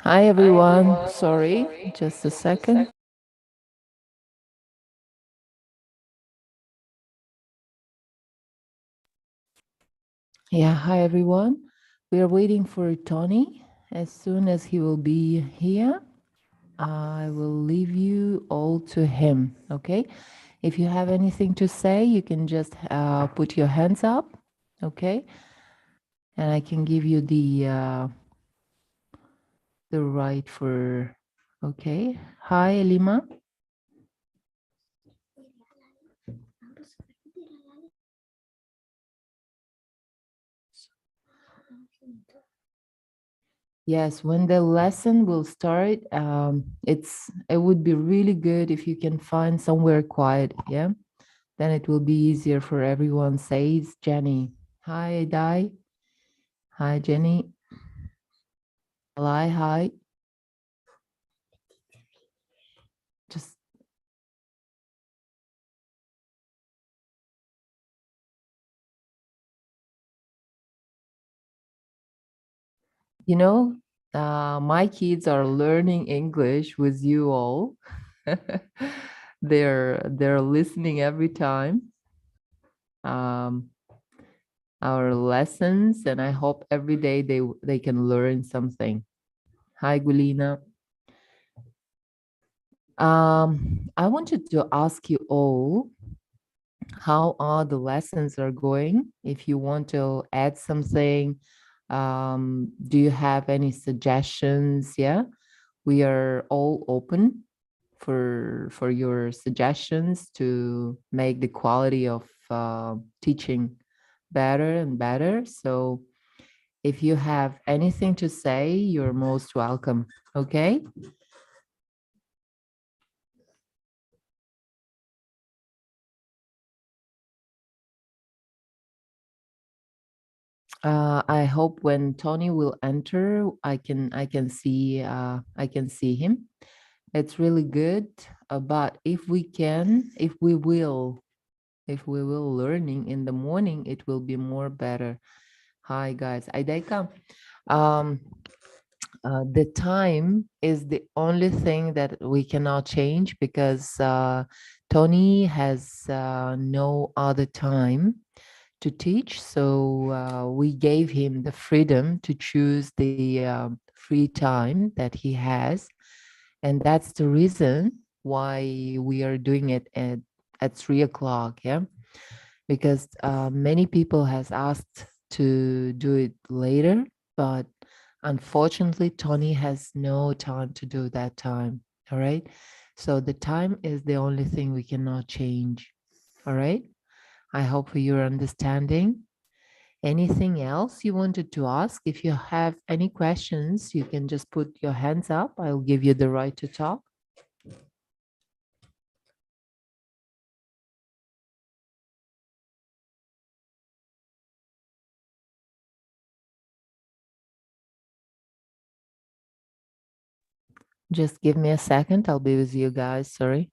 Hi everyone. Sorry, just a second. Yeah, hi everyone. We are waiting for Tony. As soon as he will be here, I will leave you all to him. Okay. If you have anything to say, you can just put your hands up. Okay. And I can give you the right for. Okay. Hi, Elima. Yes, when the lesson will start, it would be really good if you can find somewhere quiet. Yeah, then it will be easier for everyone. Says Jenny. Hi, Dai. Hi, Jenny. Hi. Just you know, my kids are learning English with you all. They're listening every time. Um, our lessons, and I hope every day they can learn something. Hi, Gulina. I wanted to ask you all how are the lessons are going. If you want to add something, do you have any suggestions? Yeah, we are all open for your suggestions to make the quality of teaching better and better. So if you have anything to say, you're most welcome. Okay. I hope when Tony will enter, I can see him. It's really good. But if we will learning in the morning, it will be more better. Hi guys, Aideka. Um, the time is the only thing that we cannot change because Tony has no other time to teach. So we gave him the freedom to choose the free time that he has. And that's the reason why we are doing it at 3 o'clock. Yeah. Because many people has asked to do it later, but unfortunately, Tony has no time to do that time. All right. So the time is the only thing we cannot change. All right. I hope for your understanding. Anything else you wanted to ask? If you have any questions, you can just put your hands up. I'll give you the right to talk. Just give me a second. I'll be with you guys. Sorry.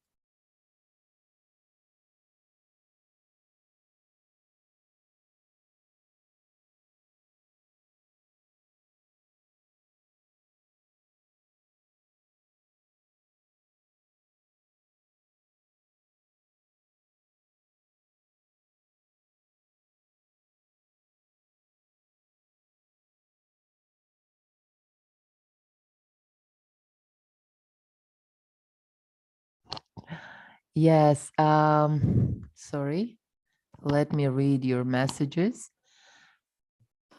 Yes. Sorry. Let me read your messages.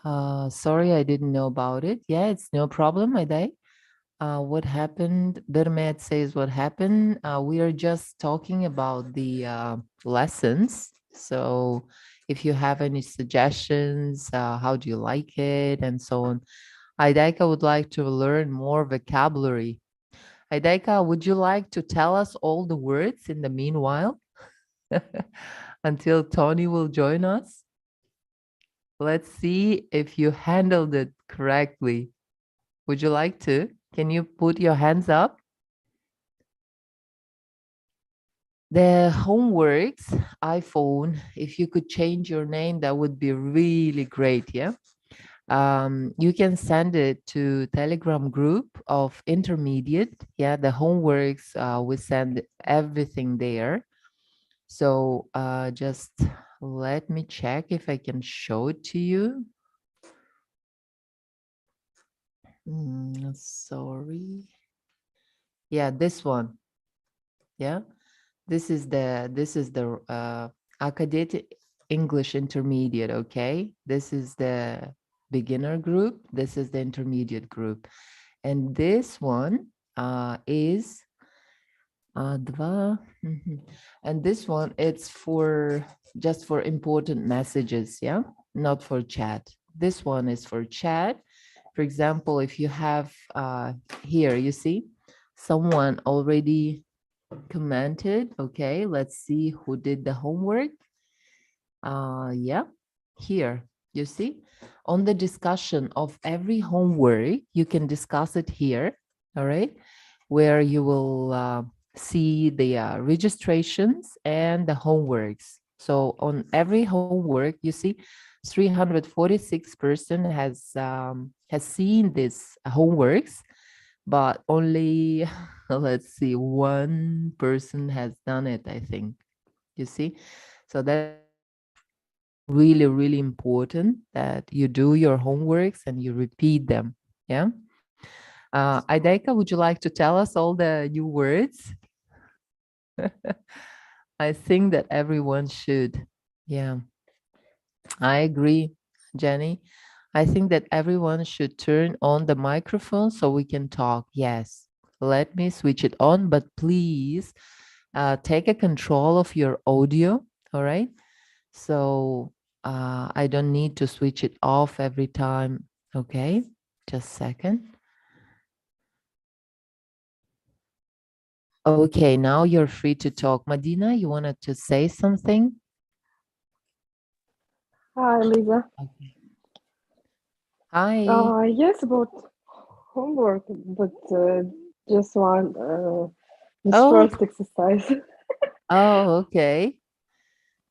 Sorry, I didn't know about it. Yeah, it's no problem, Aday. What happened? Bermet says what happened. We are just talking about the lessons. So if you have any suggestions, how do you like it, and so on. Aideka would like to learn more vocabulary. Aideka, would you like to tell us all the words in the meanwhile until Tony will join us? Let's see if you handled it correctly. Would you like to? Can you put your hands up? The homeworks, iPhone, if you could change your name, that would be really great. Yeah. You can send it to Telegram group of intermediate. Yeah, the homeworks, we send everything there. So just let me check if I can show it to you. Sorry. Yeah, this one. Yeah, this is the Acadeti English Intermediate. Okay, this is the beginner group. This is the intermediate group, and this one is два. And this one, it's for just for important messages. Yeah, not for chat. This one is for chat. For example, if you have here, you see someone already commented. Okay, let's see who did the homework. Yeah, here you see on the discussion of every homework, you can discuss it here. All right, where you will see the registrations and the homeworks. So on every homework, you see 346 person has seen these homeworks, but only let's see, one person has done it, I think. You see, so that really, really important that you do your homeworks and you repeat them. Yeah. Idaika, would you like to tell us all the new words? I think that everyone should. Yeah, I agree, Jenny. I think that everyone should turn on the microphone so we can talk. Yes, let me switch it on, but please take a control of your audio. All right. So I don't need to switch it off every time. Okay, just a second. Okay, now you're free to talk. Madina, you wanted to say something? Hi, Lisa. Okay. Hi. Yes, about homework, but just one this Oh, first exercise. oh, okay.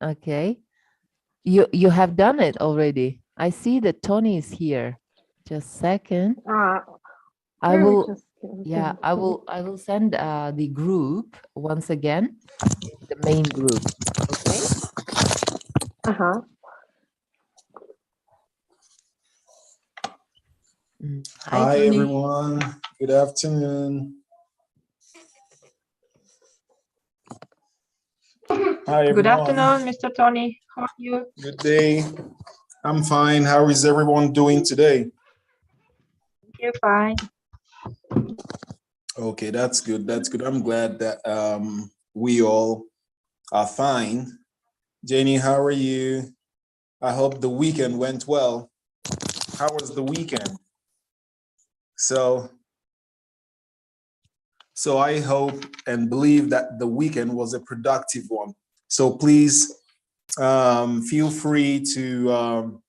Okay. You have done it already. I see that Tony is here. Just second. Ah, I maybe will, just yeah, I will send the group once again, the main group. Okay. uh-huh. Hi, Hi, Tony. everyone. Good afternoon. Hi, Good everyone. afternoon, Mr. Tony. How are you? Good day. I'm fine. How is everyone doing today? You're fine. Okay, that's good. That's good. I'm glad that we all are fine. Jenny, how are you? I hope the weekend went well. How was the weekend? So I hope and believe that the weekend was a productive one. So please feel free to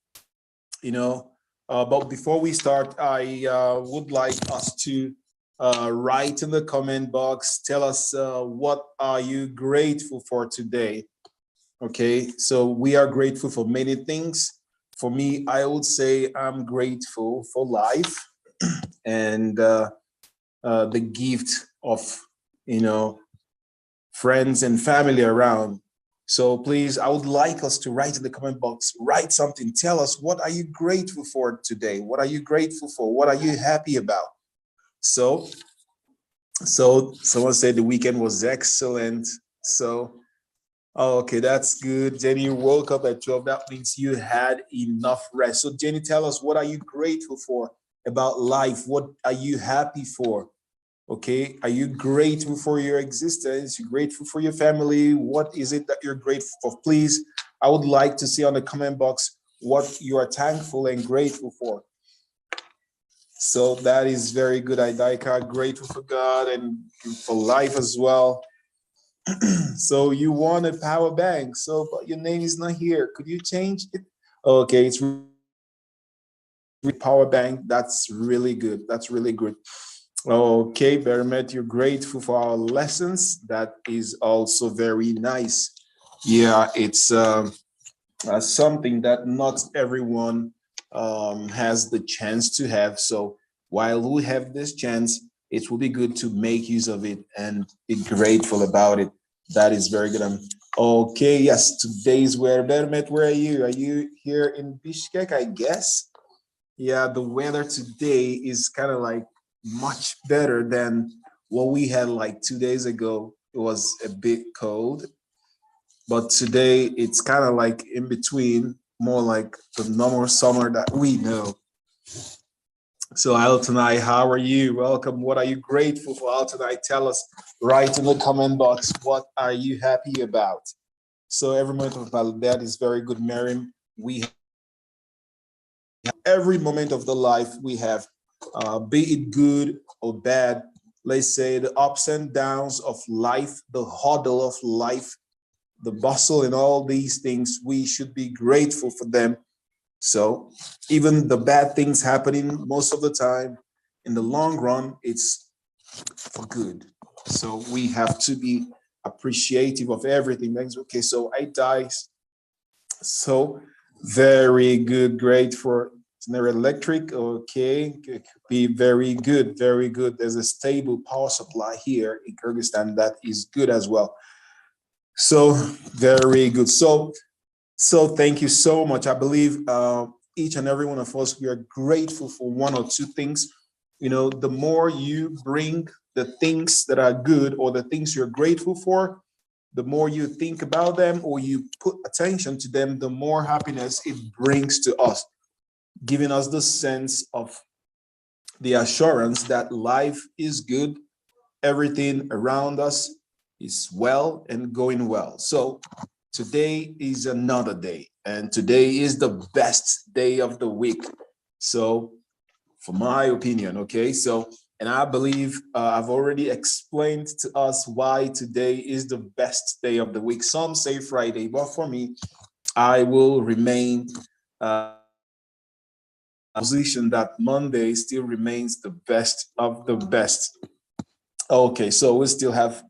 but before we start, I would like us to write in the comment box, tell us what are you grateful for today. Okay, so we are grateful for many things. For me, I would say I'm grateful for life and the gift of friends and family around. So please, I would like us to write in the comment box, write something, tell us what are you grateful for today? What are you grateful for? What are you happy about? So someone said the weekend was excellent. So, okay, that's good. Jenny, you woke up at 12. That means you had enough rest. So Jenny, tell us, what are you grateful for about life? What are you happy for? Okay, are you grateful for your existence? You're grateful for your family? What is it that you're grateful for? Please, I would like to see on the comment box what you are thankful and grateful for. So that is very good, Idaika. Grateful for God and for life as well. So you won a power bank. So, but your name is not here. Could you change it? Okay, it's power bank. That's really good. That's really good. Okay, Berimet, you're grateful for our lessons. That is also very nice. Yeah, it's something that not everyone has the chance to have. So while we have this chance, it will be good to make use of it and be grateful about it. That is very good. Okay, yes, today's weather. Bermet, where are you? Are you here in Bishkek, I guess? Yeah, the weather today is kind of like much better than what we had like 2 days ago. It was a bit cold, but today it's kind of like in between, more like the normal summer that we know. So Altonai, how are you? Welcome. What are you grateful for? Altonai, tell us right in the comment box, what are you happy about? So every moment of that is very good, Miriam. We have every moment of the life we have, be it good or bad. Let's say the ups and downs of life, the huddle of life, the bustle and all these things, we should be grateful for them. So even the bad things happening most of the time, in the long run, it's for good. So we have to be appreciative of everything. Okay, so I dice. So very good, great for General Electric. Okay, be very good, very good. There's a stable power supply here in Kyrgyzstan that is good as well. So very good. So thank you so much. I believe each and every one of us, we are grateful for one or two things. You know, the more you bring the things that are good or the things you're grateful for, the more you think about them or you put attention to them, the more happiness it brings to us, giving us the sense of the assurance that life is good, everything around us is well and going well. So today is another day, and today is the best day of the week. So for my opinion, okay, so, and I believe I've already explained to us why today is the best day of the week. Some say Friday, but for me, I will remain position that Monday still remains the best of the best. Okay, so we still have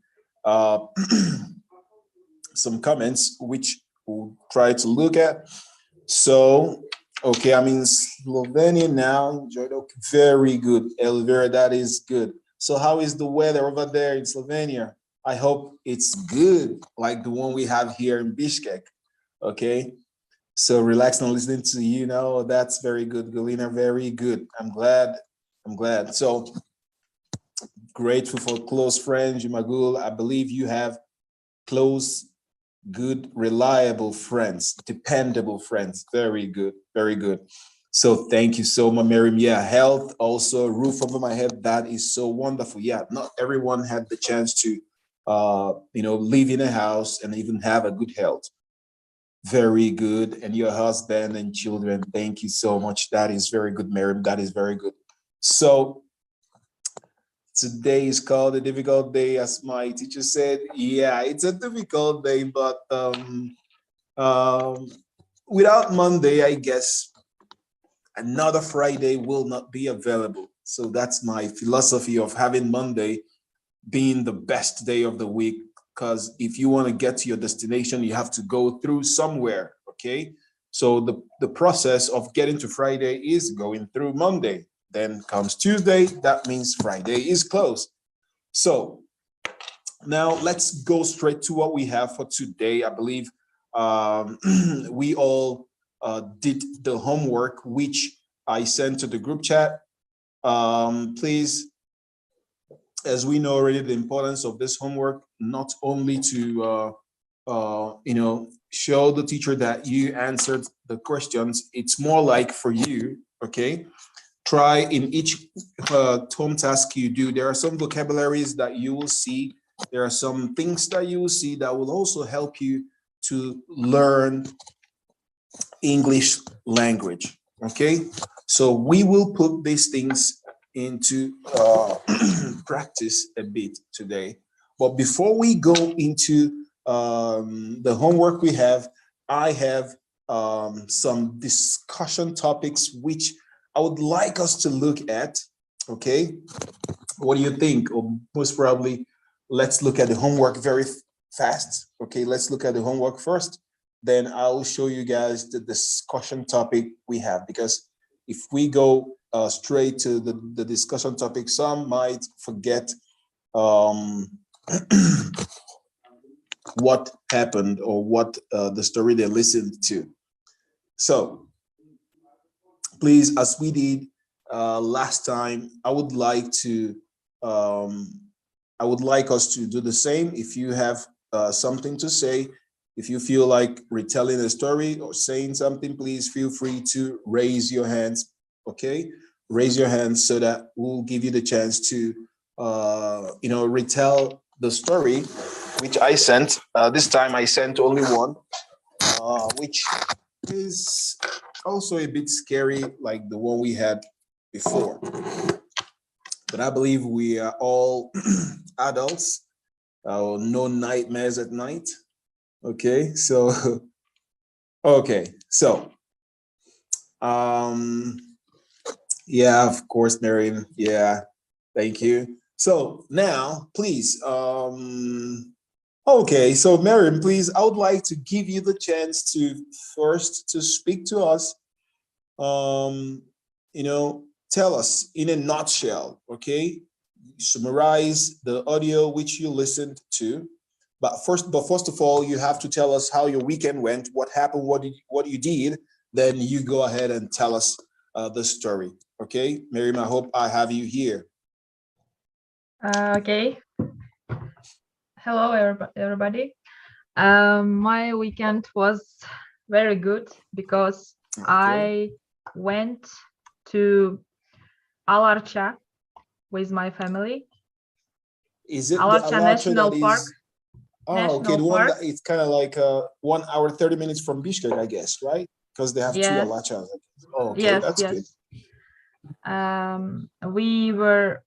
some comments which we'll try to look at. So, okay, I'm in Slovenia now. Very good, Elvira, that is good. So how is the weather over there in Slovenia? I hope it's good, like the one we have here in Bishkek. Okay, so relax and listening to you now. That's very good, Galina, very good. I'm glad. So grateful for close friends, Jumagul. I believe you have close, good, reliable friends, dependable friends. Very good, very good. So thank you so much, Miriam. Yeah, health, also roof over my head. That is so wonderful. Yeah, not everyone had the chance to, live in a house and even have a good health. Very good. And your husband and children. Thank you so much. That is very good, Miriam. That is very good. So today is called a difficult day, as my teacher said. Yeah, it's a difficult day, but without Monday, I guess another Friday will not be available. So that's my philosophy of having Monday being the best day of the week. Because if you want to get to your destination, you have to go through somewhere. Okay. So the process of getting to Friday is going through Monday. Then comes Tuesday, that means Friday is closed. So now let's go straight to what we have for today. I believe we all did the homework, which I sent to the group chat. Please, as we know already, the importance of this homework, not only to, show the teacher that you answered the questions, it's more like for you, okay? Try in each home task you do, there are some vocabularies that you will see. There are some things that you will see that will also help you to learn English language, okay? So we will put these things into practice a bit today. But before we go into the homework we have, I have some discussion topics which I would like us to look at, okay? What do you think? Or most probably, let's look at the homework very fast. Okay, let's look at the homework first. Then I'll show you guys the discussion topic we have, because if we go straight to the discussion topic, some might forget what happened or what the story they listened to. So please, as we did last time, I would like us to do the same. If you have something to say, if you feel like retelling a story or saying something, please feel free to raise your hands. Okay, raise your hands so that we'll give you the chance to retell the story which I sent. This time I sent only one, which is also a bit scary, like the one we had before. But I believe we are all adults. No nightmares at night. Okay, so yeah, of course, Marion. Yeah, thank you. So now, please, okay, so Marion, please, I would like to give you the chance to first to speak to us. Tell us in a nutshell, okay? Summarize the audio which you listened to. But first of all, you have to tell us how your weekend went, what happened, what you did. Then you go ahead and tell us the story, okay? Miriam, I hope I have you here. Okay. Hello, everybody. My weekend was very good because I went to Alarcha with my family. Is it Alarcha the Alarcha National that Park? is? Oh, okay, the one that it's kind of like 1 hour 30 minutes from Bishkek, I guess, right? Because they have two Alarchas. Oh, okay, that's good. We were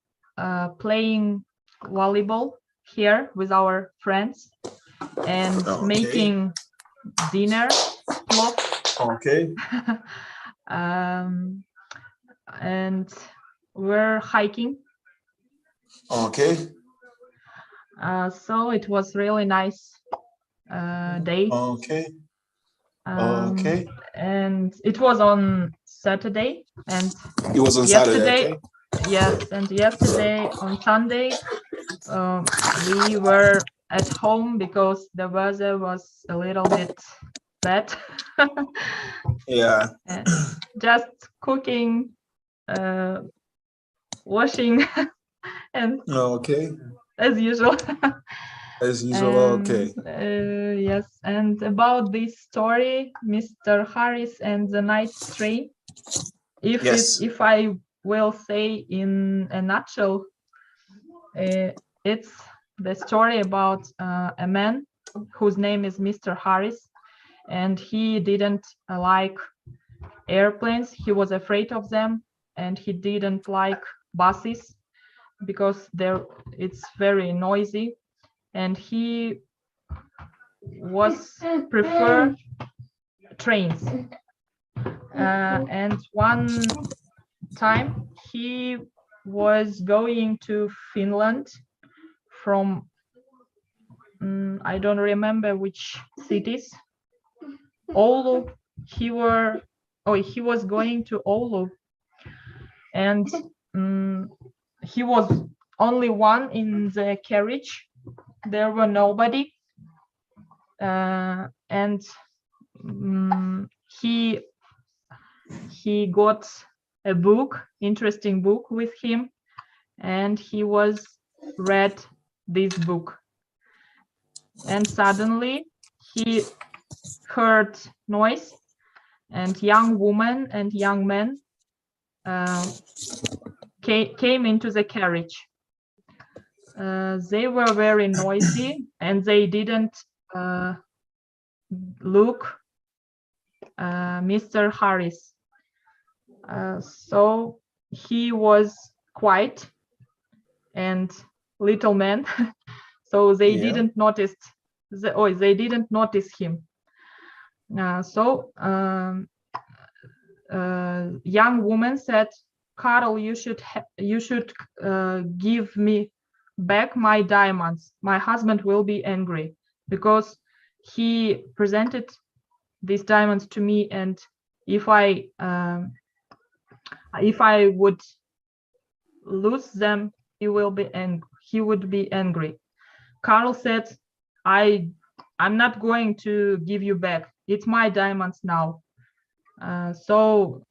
playing volleyball here with our friends and making dinner. Okay. And we're hiking. Okay. So it was really nice day. Okay. And it was on Saturday, and it was on yesterday. Saturday. Okay. Yes, and yesterday on Sunday, we were at home because the weather was a little bit bad. Yeah. Just cooking, washing, and as usual. As usual, okay. Yes, and about this story, Mr. Harris and the night train. If I will say in a nutshell, it's the story about a man whose name is Mr. Harris, and he didn't like airplanes. He was afraid of them, and he didn't like buses because it's very noisy, and he prefer trains. And one time he was going to Finland from I don't remember which cities. Oulu. He was going to Oulu, and he was only one in the carriage. There were nobody, and he got a book, interesting book with him, and he read this book. And suddenly he heard noise, and young woman and young man came into the carriage. They were very noisy, and they didn't look Mr. Harris. So he was quiet and little man, so they didn't notice. They didn't notice him. Young woman said, "Carl, you should give me back my diamonds. My husband will be angry because he presented these diamonds to me, and if I if I would lose them, he would be angry. Carl said, I'm not going to give you back. It's my diamonds now. So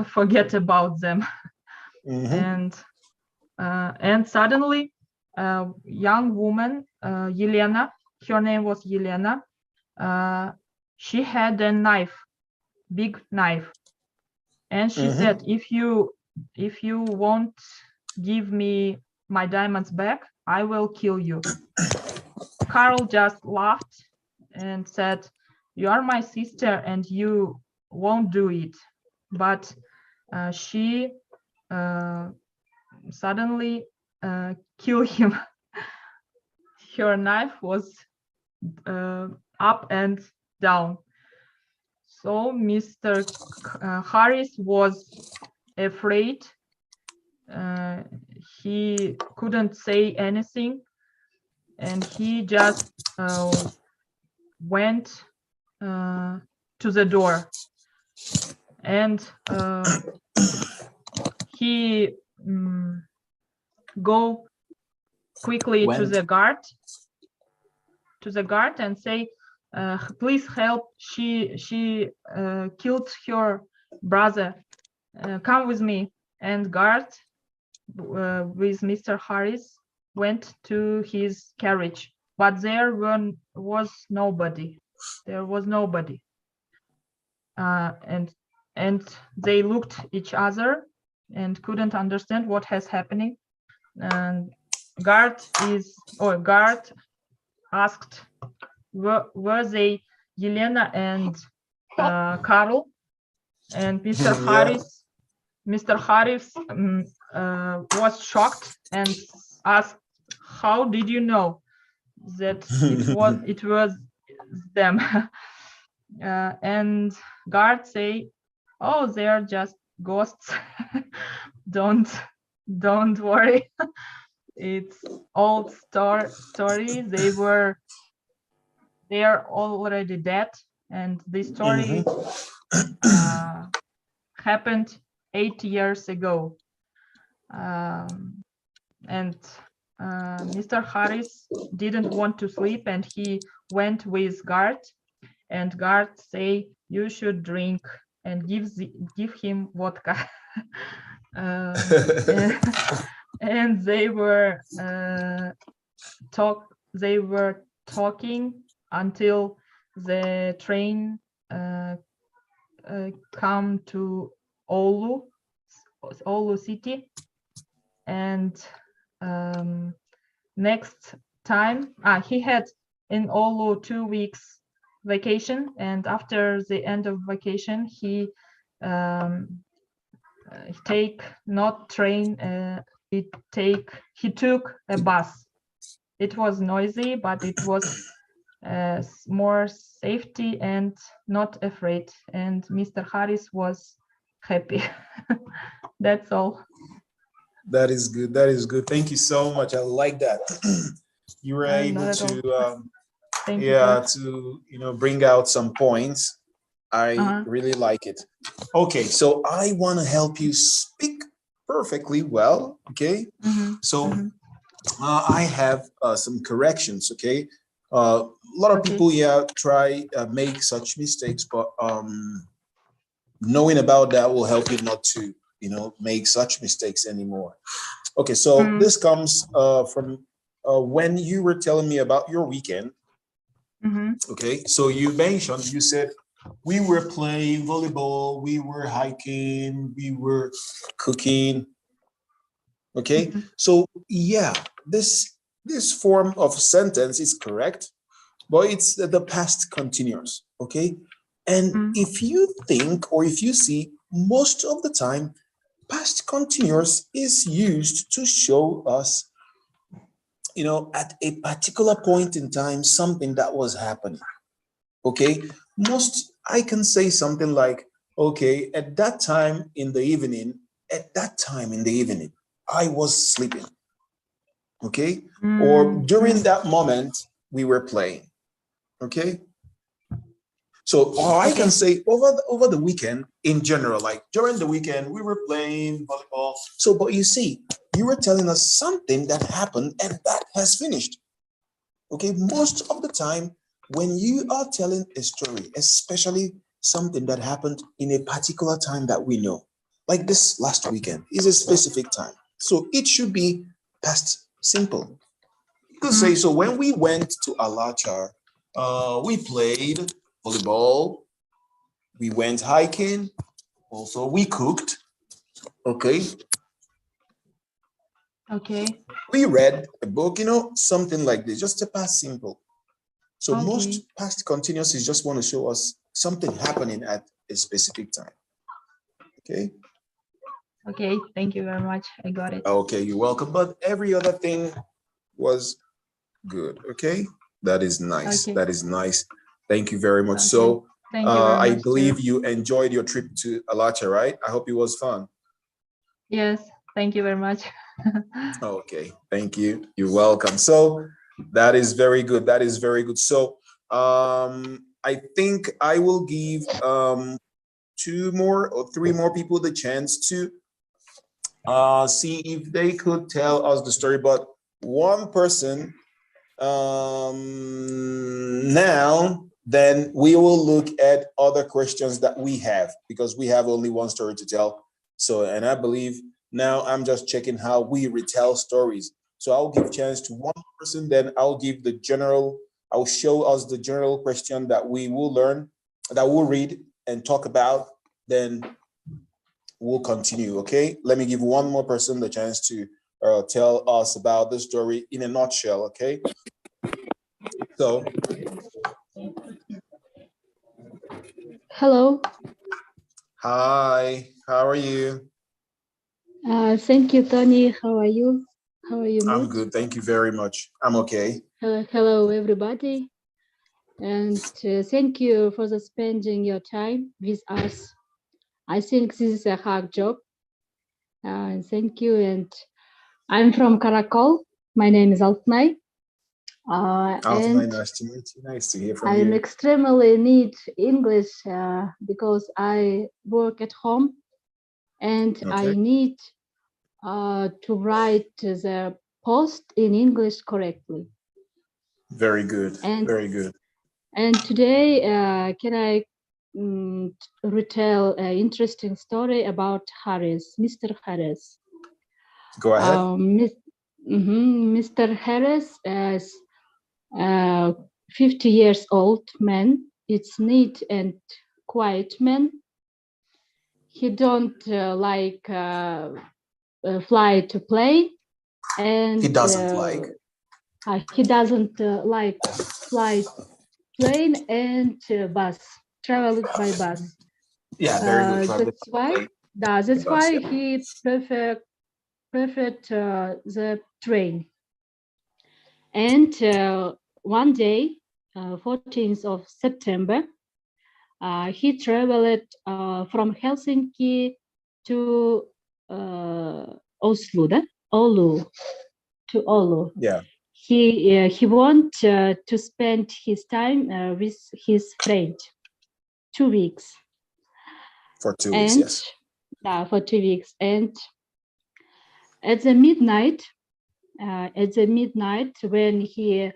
forget about them. And suddenly, young woman, Yelena, her name was Yelena, she had a knife, big knife. And she said, if you won't give me my diamonds back, I will kill you. Carl just laughed and said, you are my sister and you won't do it. But she suddenly killed him. Her knife was up and down. So Mr. Harris was afraid. He couldn't say anything, and he just went to the door, and he go quickly to the guard and say, please help, she killed her brother, come with me. And guard with Mr. Harris went to his carriage, but there was nobody. And they looked each other and couldn't understand what has happening. And guard asked, were they Yelena and Carl? And Mr. Harris was shocked and asked, how did you know that it was them? And guard say, oh, they are just ghosts. Don't worry. It's old story. They are already dead, and this story happened 8 years ago. And Mr. Harris didn't want to sleep, and he went with guard, and guard say, you should drink, and give him vodka. And they were talking until the train come to Oulu city. And next time he had in Oulu 2 weeks vacation, and after the end of vacation he take not train, he took a bus. It was noisy, but it was more safety and not afraid, and Mr. Harris was happy. That's all. That is good. Thank you so much. I like that. You were able to to bring out some points. I really like it. Okay, so I want to help you speak perfectly well. Okay, so I have some corrections. Okay, a lot of people make such mistakes, but knowing about that will help you not to make such mistakes anymore. Okay, so this comes from when you were telling me about your weekend. Okay, so you said we were playing volleyball, we were hiking, we were cooking. Okay, so yeah, this form of sentence is correct, but it's the past continuous. Okay, and if you think or if you see, most of the time past continuous is used to show us at a particular point in time something that was happening. Okay, I can say something like, okay, at that time in the evening, I was sleeping. Okay, or during that moment we were playing. Okay, So, or I can say over the weekend in general, like during the weekend, we were playing volleyball. So, but you see, you were telling us something that happened and that has finished. Okay, most of the time when you are telling a story, especially something that happened in a particular time that we know, like this last weekend is a specific time. So it should be past simple. You could say, so when we went to Alachar, we played volleyball, we went hiking, also we cooked, okay? Okay. We read a book, something like this, just a past simple. So most past continuous is just want to show us something happening at a specific time, okay? Okay, thank you very much. I got it. Okay, you're welcome. But every other thing was good, okay? That is nice. Okay. That is nice. Thank you very much. Okay. So Thank you very I much, believe too. you enjoyed your trip to Alacha, right? I hope it was fun. Yes, thank you very much. Okay, thank you. You're welcome. So that is very good. That is very good. So I think I will give 2 more or 3 more people the chance to see if they could tell us the story. But one person now, then we will look at other questions that we have because we have only one story to tell. So, and I believe now I'm just checking how we retell stories. So I'll give chance to one person, then I'll give the general, I'll show us the general question that we will learn, that we'll read and talk about, then we'll continue, okay? Let me give one more person the chance to tell us about the story in a nutshell, okay? So, hello. Hi, how are you? Thank you, Tony. How are you? How are you? I'm Mood? good, thank you very much. I'm okay. Hello, everybody. And thank you for the spending your time with us. I think this is a hard job. Thank you. And I'm from Karakol. My name is Altnay. Altnay, nice to meet you. Nice to hear from I'm you. extremely need English because I work at home and I need to write the post in English correctly. Very good. Very good. And today, can I retell an interesting story about Harris, Mr. Harris? Go ahead. Mr. Harris is 50 years old man. It's neat and quiet man. He don't like fly to play, and he doesn't like fly plane and bus, travel by bus. Yeah, very good. That's why he preferred the train. And one day, 14th of September, he traveled from Helsinki to Oulu. Yeah. He want to spend his time with his friend 2 weeks. For 2 weeks, yes. For 2 weeks. And at the midnight, when he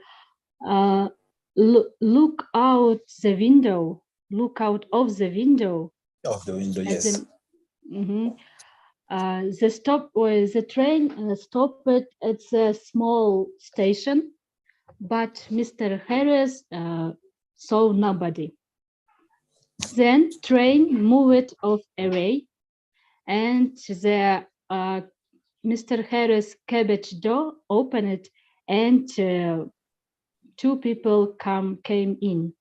look out of the window, yes. The train stopped at the small station, but Mr. Harris saw nobody. Then train moved away, and the Mr. Harris cabbage door opened, and 2 people came in.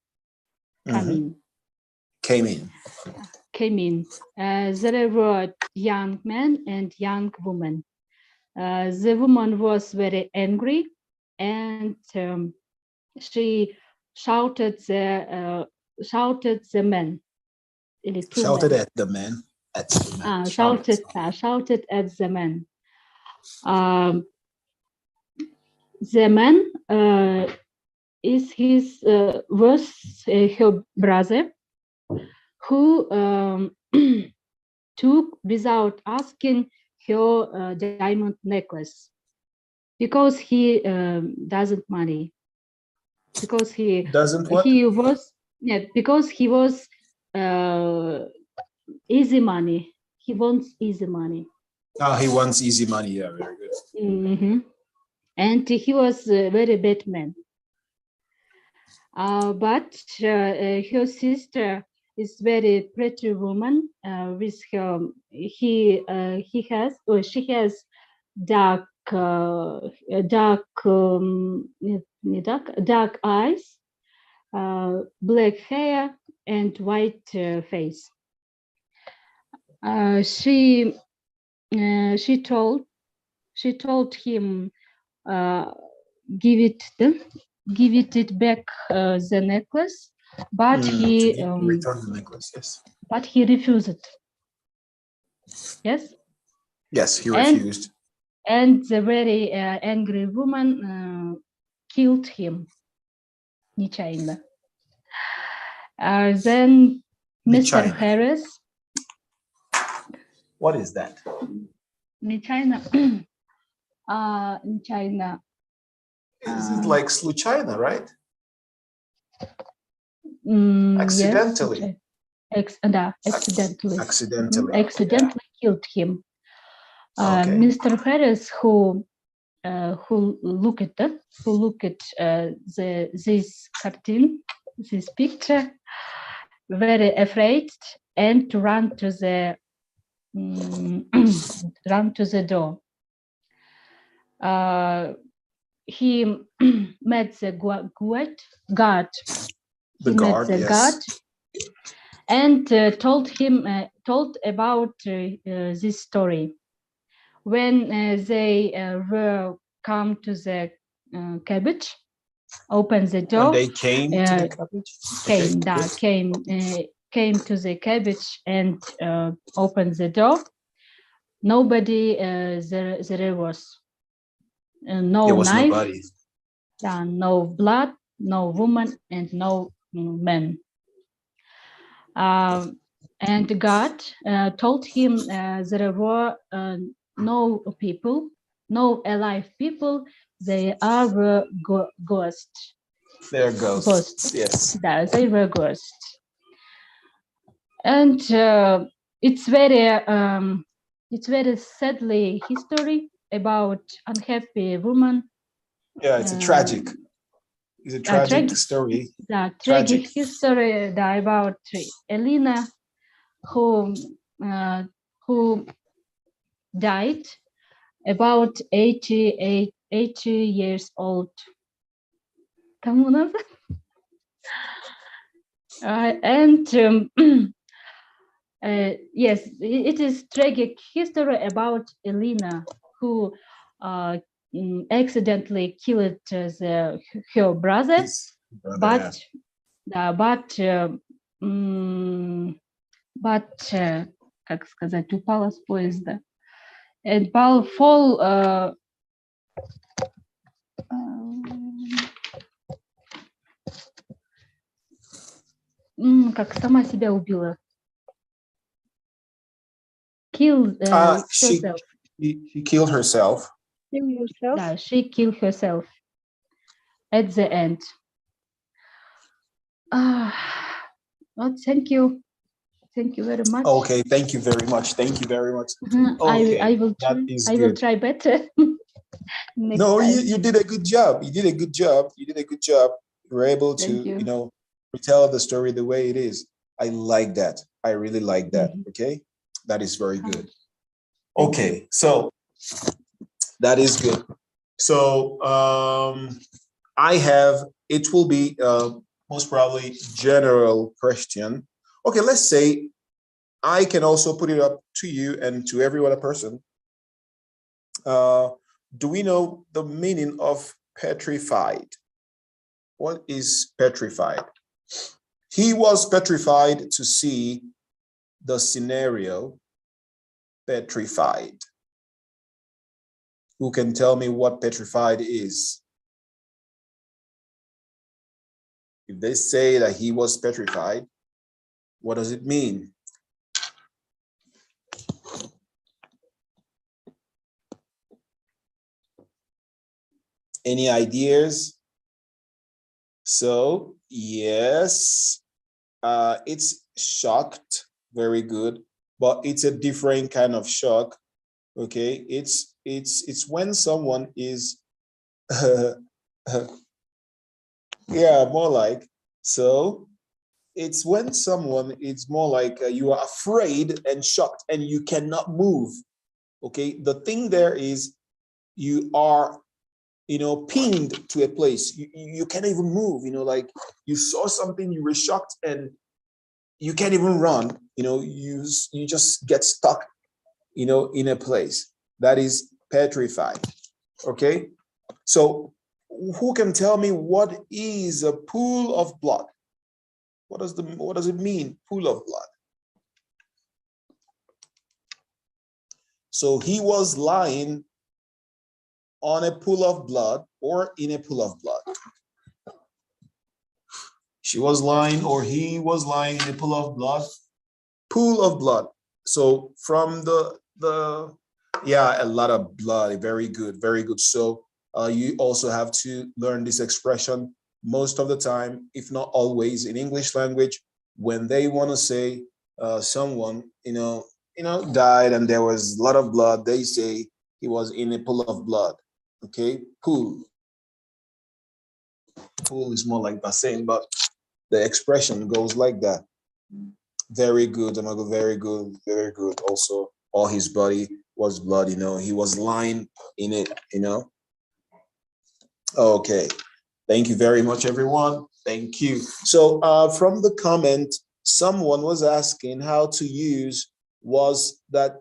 There were young men and young women. The woman was very angry, and she shouted the men. Shouted at the men. Shouted at the men. The man is his was her brother, who took without asking her diamond necklace because he doesn't money. Because he Doesn't what? Because he was easy money. He wants easy money. Ah, he wants easy money. Yeah, very good. And he was a very bad man. But her sister is very pretty woman with her. She has dark eyes, black hair, and white face. She told him give it back the necklace, but he return the necklace. Yes. But he refused. Yes. Yes, he refused. And the very angry woman killed him. Нечаянно. Then Mr. Harris. What is that? Нечаянно. Нечаянно. This is like случайно, right? Accidentally. Yes, accidentally. Accidentally killed him. Okay. Mr. Harris, who looked at this cartoon, this picture, very afraid, and ran to the door. He met the guard. The guard, yes. Guard, and told about this story. When they were come to the cabbage, opened the door. When they came to the cabbage? Came to the cabbage and opened the door. Nobody there was. No knife. Nobody. No blood, no woman, and no man. And God told him there were no people, no alive people. They are ghosts. They are ghosts. Yes. They were ghosts. And it's very sadly history about unhappy woman. Yeah, it's a tragic. It's a tragic story. Tragic history about Elena, who died about 80 years old. And yes, it is tragic history about Elena, who accidentally killed her brother, but как сказать, упала с поезда. And fall как сама себя убила. Killed herself. She killed herself. Yeah, she killed herself at the end. Well, thank you very much. Okay, thank you very much. Okay, I will try better. No, you did a good job. You were able to retell the story the way it is. I like that. I really like that. Okay, that is very good. Okay, so that is good. So it will be most probably general question. Okay, let's say I can also put it up to you and to every other person. Do we know the meaning of petrified? What is petrified? He was petrified to see the scenario. Petrified. Who can tell me what petrified is? If they say that he was petrified, What does it mean? Any ideas? So yes, it's shocked. Very good, but it's a different kind of shock. Okay, it's when someone is yeah, more like, so it's when someone is more like you are afraid and shocked and you cannot move. Okay, the thing there is you are, you know, pinned to a place. You can't even move, you know, like you saw something, you were shocked and you can't even run, you know, you just get stuck, you know, in a place. That is petrified. Okay, so who can tell me what is a pool of blood? What does it mean, pool of blood? So he was lying on a pool of blood or in a pool of blood. She was lying or he was lying in a pool of blood. Pool of blood. So from the yeah, a lot of blood. Very good, very good. So you also have to learn this expression most of the time, if not always, in English language, when they want to say someone, you know, died and there was a lot of blood, they say he was in a pool of blood. Okay, pool. Pool is more like bassin, but the expression goes like that. Very good, Amago, very good, very good. Also, all his body was blood, you know, he was lying in it, you know. Okay, thank you very much, everyone. Thank you. So from the comment, someone was asking how to use was, that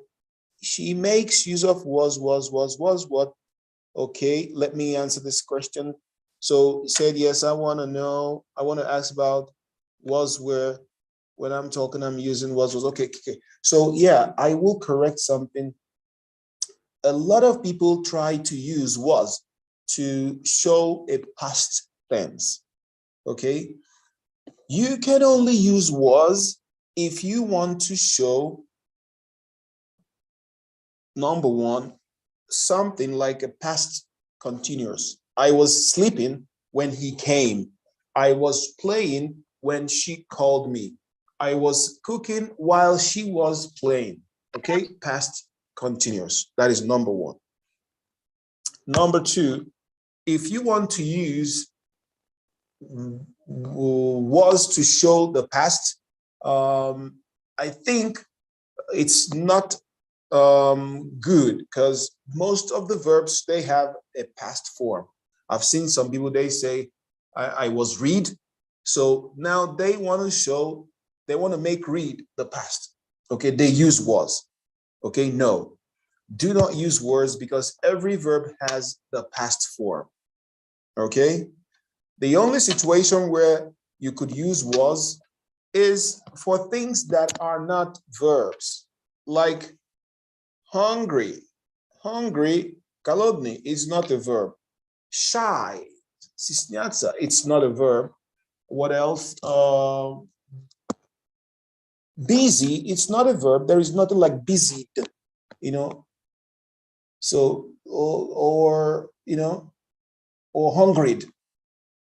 she makes use of was, what? Okay, let me answer this question. So he said, yes, I want to ask about was, where when I'm talking, I'm using was. Okay. So yeah, I will correct something. A lot of people try to use was to show a past tense. Okay, you can only use was if you want to show, number one, something like a past continuous. I was sleeping when he came. I was playing when she called me. I was cooking while she was playing. Okay, past continuous. That is number one. Number two, if you want to use was to show the past, I think it's not good, because most of the verbs, they have a past form. I've seen some people, they say I was read, so now they want to show, they want to make read the past. Okay, they use was. Okay, no, do not use words, because every verb has the past form. Okay, the only situation where you could use was is for things that are not verbs, like hungry. Hungry, голодный, is not a verb. Shy, стесняться, it's not a verb. What else? Busy, it's not a verb. There is nothing like busied, you know. So, or you know, or hungried.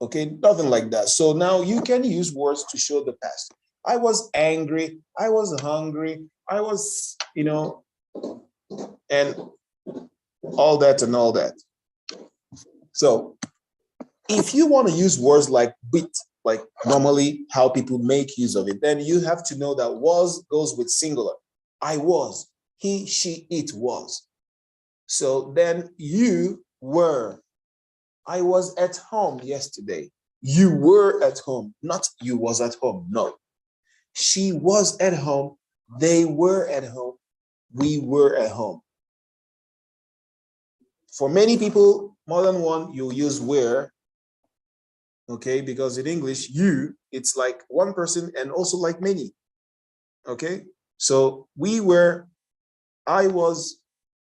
Okay, nothing like that. So now you can use words to show the past. I was angry, I was hungry, I was, you know, and all that and all that. So if you want to use words like bit, like normally how people make use of it, then you have to know that was goes with singular. I was, he, she, it was. So then you were. I was at home yesterday. You were at home, not you was at home. No. She was at home. They were at home. We were at home. For many people, more than one, you use were. Okay, because in English, you, it's like one person and also like many. Okay, so we were, I was,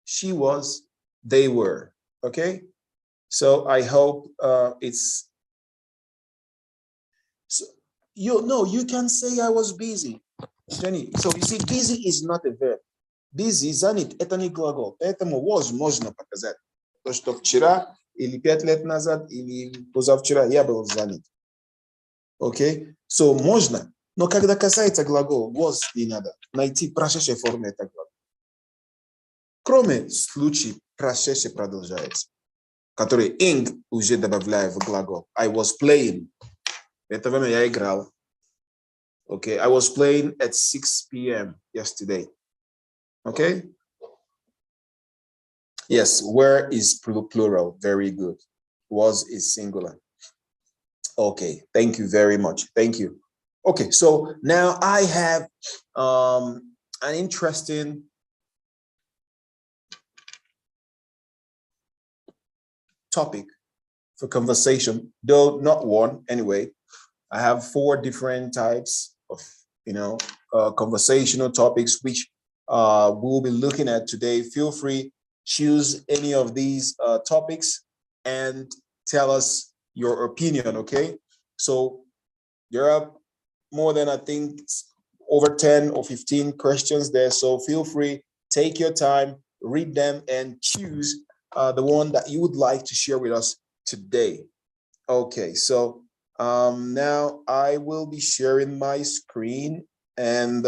she was, they were. Okay, so I hope it's, so you can say I was busy. Jenny, so you see, busy is not a verb. Busy, занят, это не глагол. Поэтому was можно показать. То, что вчера, или 5 лет назад, или позавчера я был занят. Окей? So, можно. Но когда касается глагола, was не надо. Найти прошедшей форме этого глагола. Кроме случая прошедший продолжается, который ing уже добавляю в глагол. I was playing. Это время я играл. Okay, I was playing at 6 p.m. yesterday. Okay? Yes, were is plural. Very good. Was is singular. Okay, thank you very much. Thank you. Okay, so now I have an interesting topic for conversation, though not one anyway. I have 4 different types of, conversational topics which we'll be looking at today. Feel free, choose any of these topics and tell us your opinion, okay? So there are more than, I think, over 10 or 15 questions there. So feel free, take your time, read them and choose the one that you would like to share with us today. Okay, so now I will be sharing my screen and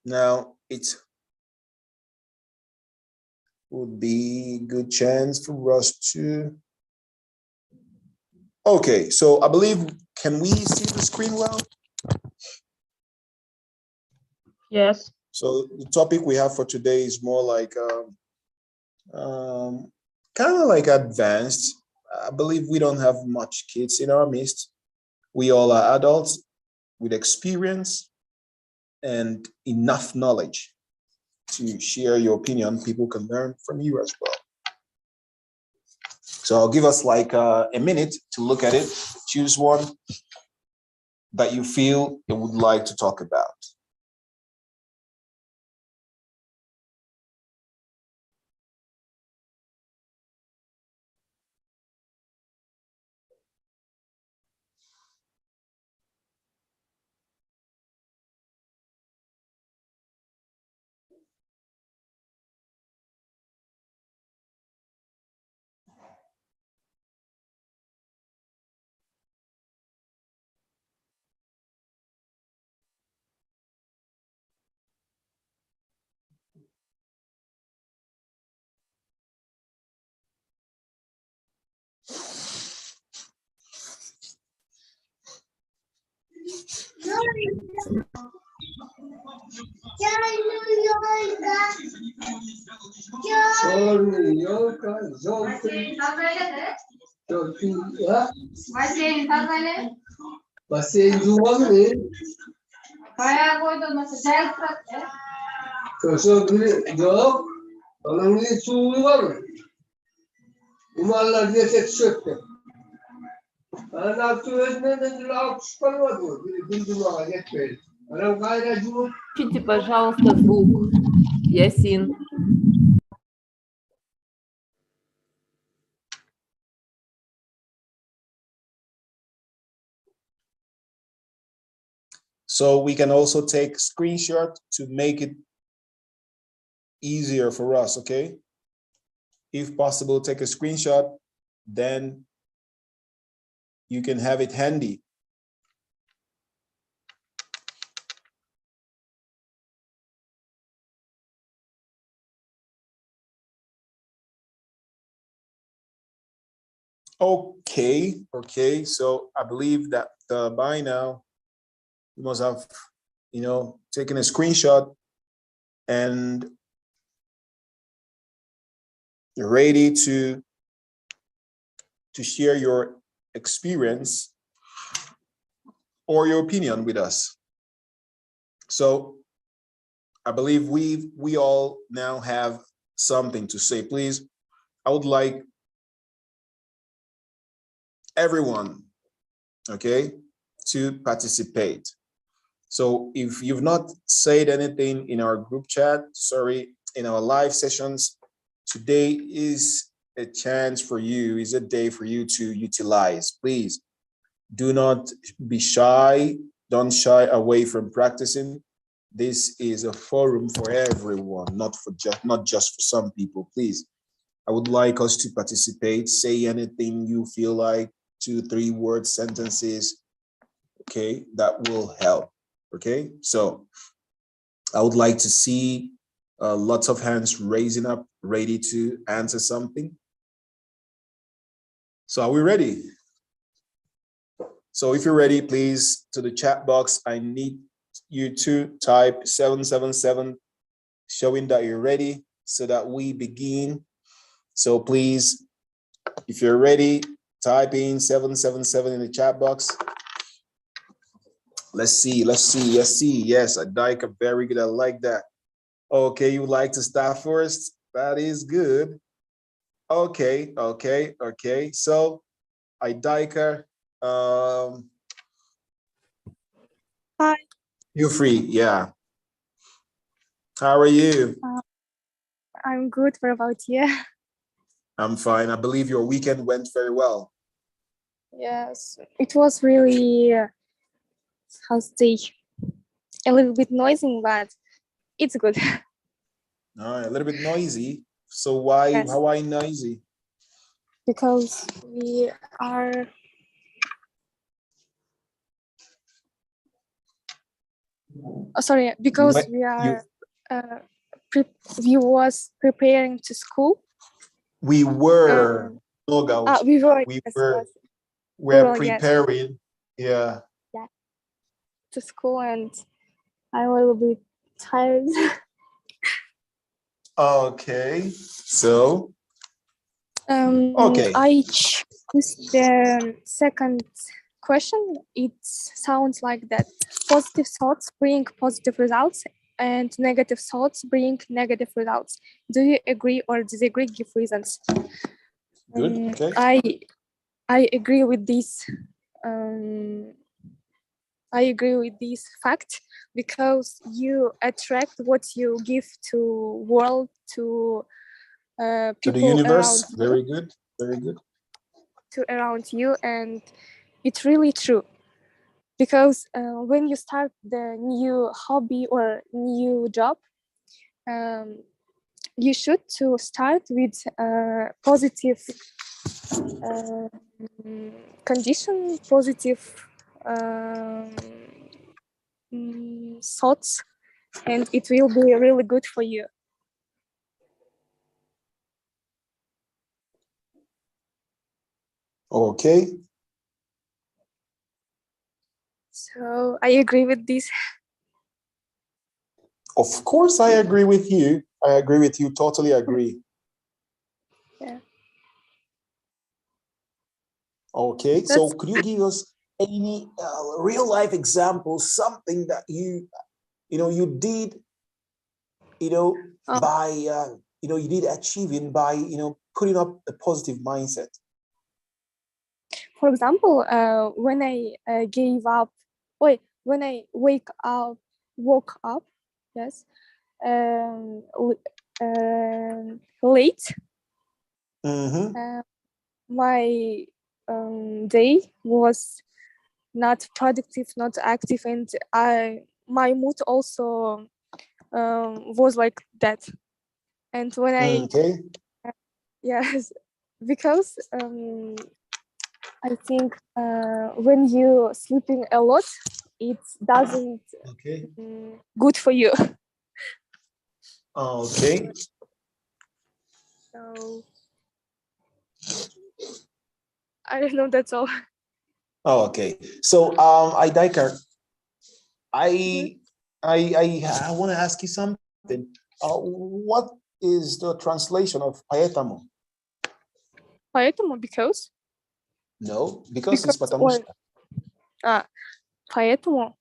now it would be a good chance for us to. Okay, so I believe, can we see the screen well? Yes. So the topic we have for today is more like kind of like advanced. I believe we don't have much kids in our midst. We all are adults with experience and enough knowledge to share your opinion. People can learn from you as well. So I'll give us like a minute to look at it. Choose one that you feel you would like to talk about. Бассейн жуғаны. Баяғы ойдырмаса жайып тұрады. Көші жоқ. Оның не суы бар ма? Умалар десе түсетті. Ана өзінен де алып шықпар өтті. Білді маға жетпейді. Анам қайра жуып. Включите, пожалуйста, звук. Ясин. So we can also take a screenshot to make it easier for us, okay? If possible, take a screenshot, then you can have it handy. Okay, so I believe that by now you must have, taken a screenshot and you're ready to share your experience or your opinion with us. So I believe we all now have something to say. Please, I would like everyone, okay, to participate. So if you've not said anything in our group chat, in our live sessions, today is a chance for you, is a day for you to utilize. Please do not be shy Don't shy away from practicing. This is a forum for everyone, not just for some people. Please, I would like us to participate. Say anything you feel like, 2, 3 word sentences. Okay, that will help. Okay, so I would like to see lots of hands raising up, ready to answer something. So are we ready? So if you're ready, please, to the chat box, I need you to type 777, showing that you're ready so that we begin. So please, if you're ready, type in 777 in the chat box. Let's see. Yes, Adika, very good. I like that. Okay, you would like to start first? That is good. Okay. So, Adika, Hi. You're free, yeah. How are you? I'm good. What about you? I'm fine. I believe your weekend went very well. Yes, it was really, how to say, a little bit noisy, but it's good. All right, a little bit noisy. So why? Yes. Why noisy? Because we are. Oh, sorry, because we are. We was preparing to school. We were. We were. We yes, were. yes. We're preparing. Yes. Yeah. To school, and I'm a little bit tired. Okay. So. Okay. I choose the second question. It sounds like that positive thoughts bring positive results and negative thoughts bring negative results. Do you agree or disagree? Give reasons. Good. Okay. I agree with this. I agree with this fact because you attract what you give to world, to people to the universe. around Very you, good. Very good. to around you, and it's really true. Because when you start the new hobby or new job, you should to start with positive condition, positive thoughts, and it will be really good for you. Okay. So I agree with this. Of course, I agree with you. I agree with you. Totally agree. Yeah. Okay. So could you give us any real life example, something that you did, by, you did achieving by, putting up a positive mindset? For example, when I when I woke up, yes, late, my day was not productive, not active, and my mood also was like that. And when I yes, because I think when you sleeping a lot, it doesn't good for you. Okay. So I don't know. That's all. Oh, okay. So Idika, I want to ask you something. What is the translation of поэтому? Поэтому because. No, because it's потому что. Поэтому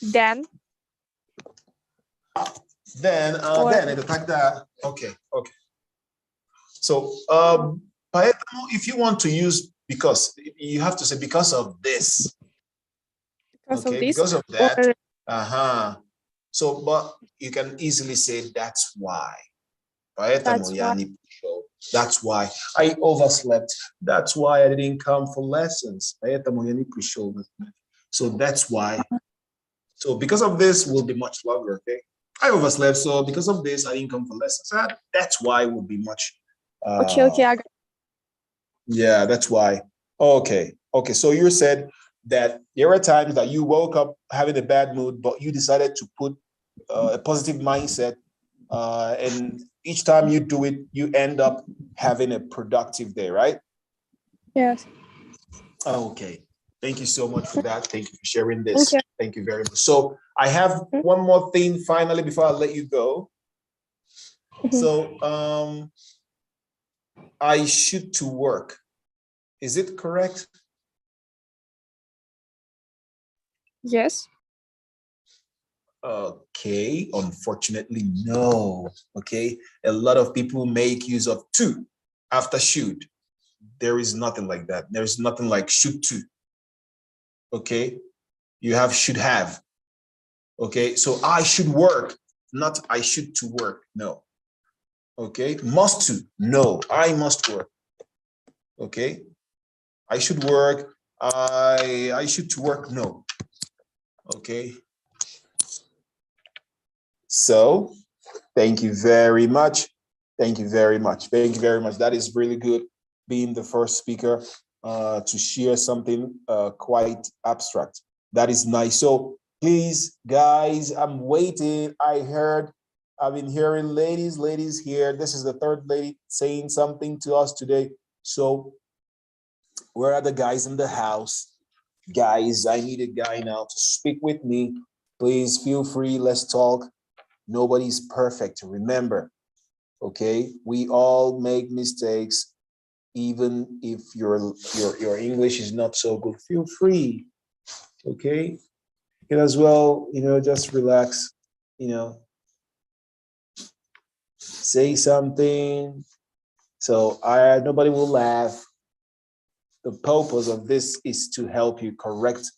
then. Then это тогда. Okay. So поэтому, if you want to use because, you have to say because of this. Because of this, because of that. So, but you can easily say that's why. That's why I overslept. That's why I didn't come for lessons. So that's why. So because of this, will be much longer. Okay, I overslept, so because of this, I didn't come for lessons. That's why it will be much. Okay, I got Yeah, that's why. Okay. So you said that there are times that you woke up having a bad mood, but you decided to put a positive mindset, and each time you do it, you end up having a productive day, right? yes. Okay. Thank you so much for that. Thank you for sharing Thank this. you. Thank you very much. So I have one more thing finally before I let you go. So I shoot to work. Is it correct? Yes. Okay, unfortunately, no. Okay, a lot of people make use of to after should. There is nothing like that. There's nothing like should to. Okay, you have should have. Okay, so I should work, not I should to work. No. Okay, must to. No, I must work. Okay, I should work. I should to work. No. Okay. So thank you very much. Thank you very much. Thank you very much. That is really good, being the first speaker to share something quite abstract. That is nice. So please, guys, I'm waiting. I've been hearing ladies here. This is the third lady saying something to us today. So where are the guys in the house? Guys, I need a guy now to speak with me. Please feel free. Let's talk. Nobody's perfect. Remember, okay? We all make mistakes, even if your English is not so good. Feel free, okay? You can as well, just relax, say something. So nobody will laugh. The purpose of this is to help you correct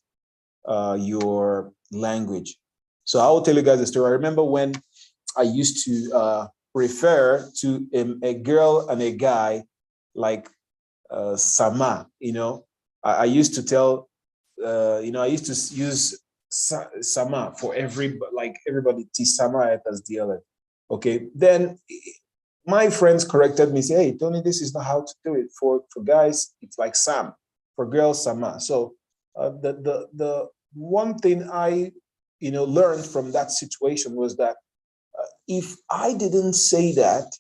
your language. So I will tell you guys a story. I remember when I used to refer to a girl and a guy like Sama, I used to tell, I used to use Sama for everybody, Sama as DLF. Okay, then my friends corrected me, say, hey, Tony, this is not how to do it. For guys, it's like Sam. For girls, Sama. So the one thing I learned from that situation was that if I didn't say that,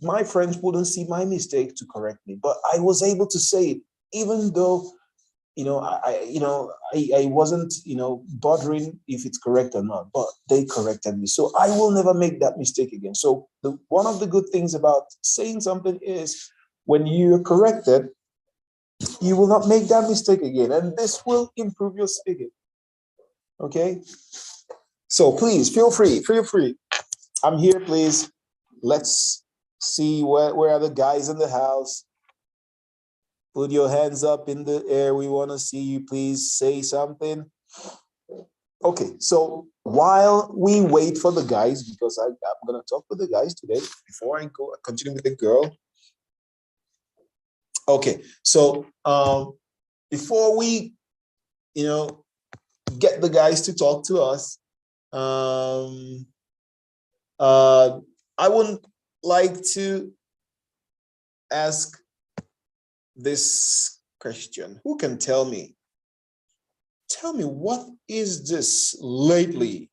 my friends wouldn't see my mistake to correct me. But I was able to say it, even though I wasn't bothering if it's correct or not. But they corrected me, so I will never make that mistake again. So one of the good things about saying something is when you're corrected, you will not make that mistake again, and this will improve your speaking. Okay, so please feel free. I'm here. Please, let's see where are the guys in the house. Put your hands up in the air. We want to see you. Please say something. Okay, so while we wait for the guys, because I'm going to talk with the guys today before I continue with the girl. Okay, so before we, get the guys to talk to us, I would like to ask this question. Who can tell me? Tell me, what is this lately?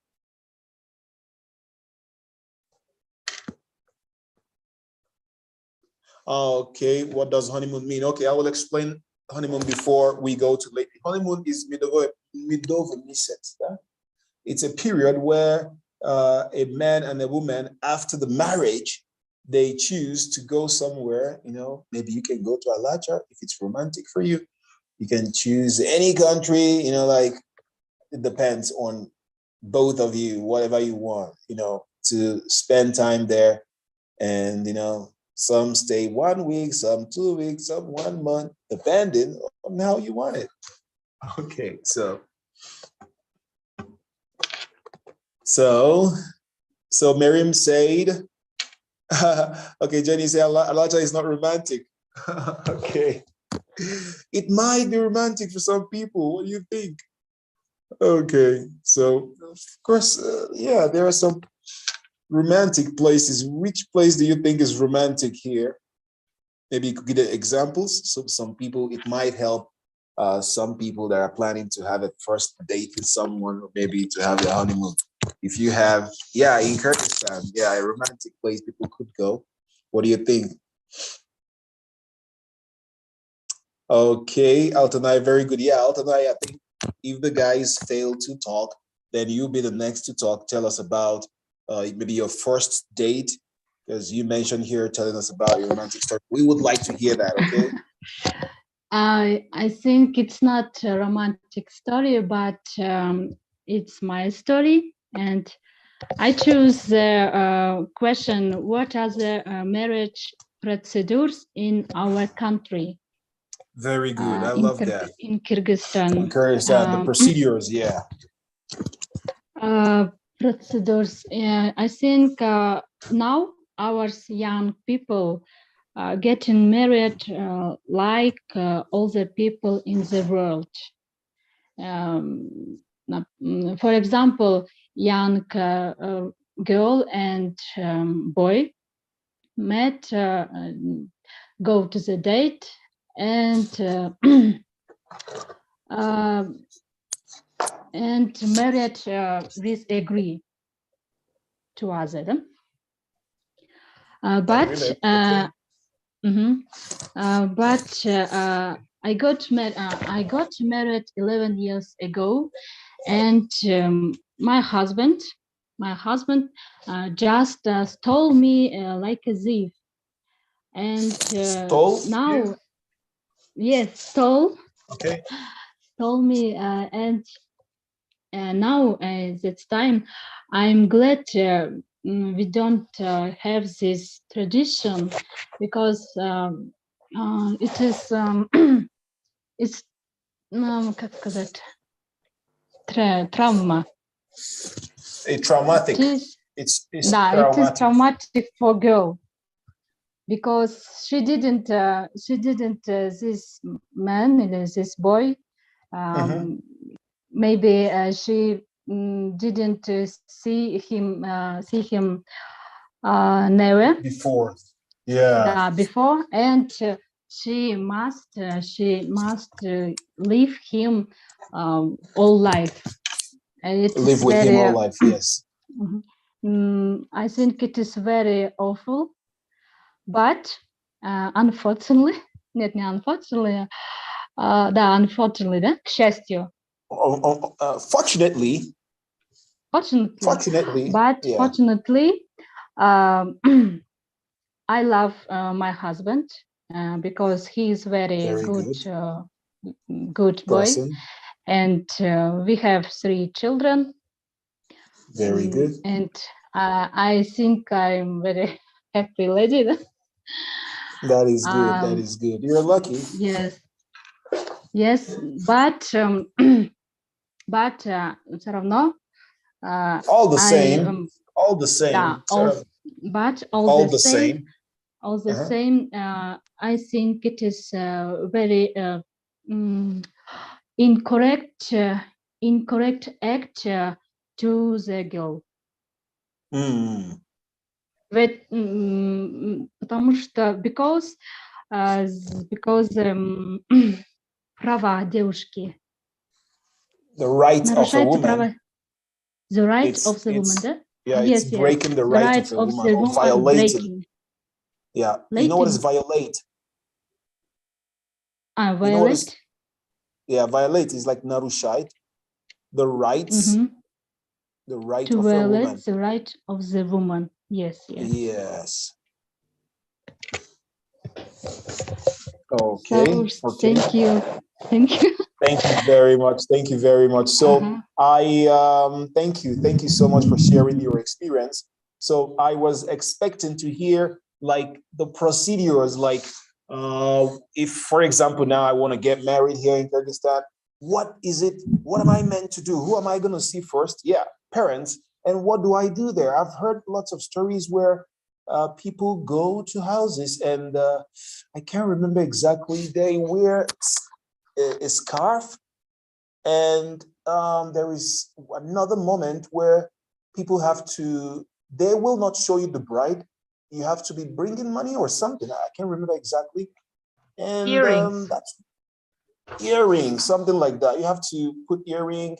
Okay, what does honeymoon mean? Okay, I will explain honeymoon before we go to lately. Honeymoon is it's a period where a man and a woman, after the marriage, they choose to go somewhere. Maybe you can go to Alacha if it's romantic for you. You can choose any country, like it depends on both of you, whatever you want, to spend time there. And, some stay 1 week, some 2 weeks, some 1 month, depending on how you want it. Okay, so Miriam said, okay, Jenny said, Alaja is not romantic. Okay. It might be romantic for some people. What do you think? Okay, so of course, yeah, there are some romantic places. Which place do you think is romantic here? Maybe you could give examples. So some people, it might help some people that are planning to have a first date with someone, or maybe to have a honeymoon. If you have, yeah, in Kyrgyzstan, yeah, a romantic place people could go. What do you think? Okay, Altanai, very good. Yeah, Altanai, I think if the guys fail to talk, then you'll be the next to talk. Tell us about maybe your first date, because you mentioned here telling us about your romantic story. We would like to hear that, okay? I think it's not a romantic story, but it's my story. And I choose the question, what are the marriage procedures in our country? Very good. I love that. In Kyrgyzstan. In Kyrgyzstan, the procedures, yeah. Procedures. I think now our young people getting married like all the people in the world. For example, young girl and boy met, go to the date, and married with agree to other. But I got married 11 years ago, and my husband just stole me like a thief, and Stole? now, Yeah. yes, stole. Okay. Stole me, and now that time, I'm glad we don't have this tradition, because it is it's как сказать, trauma. A traumatic. It's It traumatic. is traumatic for girl, because she didn't this man, this boy, maybe she didn't see him never Before. Yeah. before, and she must leave him all life. Live with him all life, yes. I think it is very awful, but unfortunately, нет, не unfortunately, да, unfortunately, да, к счастью. Fortunately, but yeah. Fortunately, I love my husband because he is very good boy, and we have 3 children. Very good. And I think I'm very happy lady. That is good. That is good. You're lucky. Yes, but все равно. All the same. All the same. Yeah, but all the same. All the same. I think it is very incorrect act to the girl. Потому что because права девушки. The right of a woman. The right of the woman, да? Yeah, it's breaking the right of a woman, or violating. Yeah, you know what is violate? Violate? You know what is, yeah, violate is like нарушать the rights. The right to of a woman. Violate the right of the woman. Yes. Yes. Okay. Thank you. Thank you very much. Thank you very much. So I thank you so much for sharing your experience. So I was expecting to hear like the procedures, like if, for example, now I want to get married here in Kyrgyzstan, what is it? What am I meant to do? Who am I going to see first? Yeah, parents. And what do I do there? I've heard lots of stories where people go to houses and I can't remember exactly. They wear a scarf and there is another moment where people have to, they will not show you the bride. You have to be bringing money or something. I can't remember exactly. And Earrings. that's earrings, something like that. You have to put earring.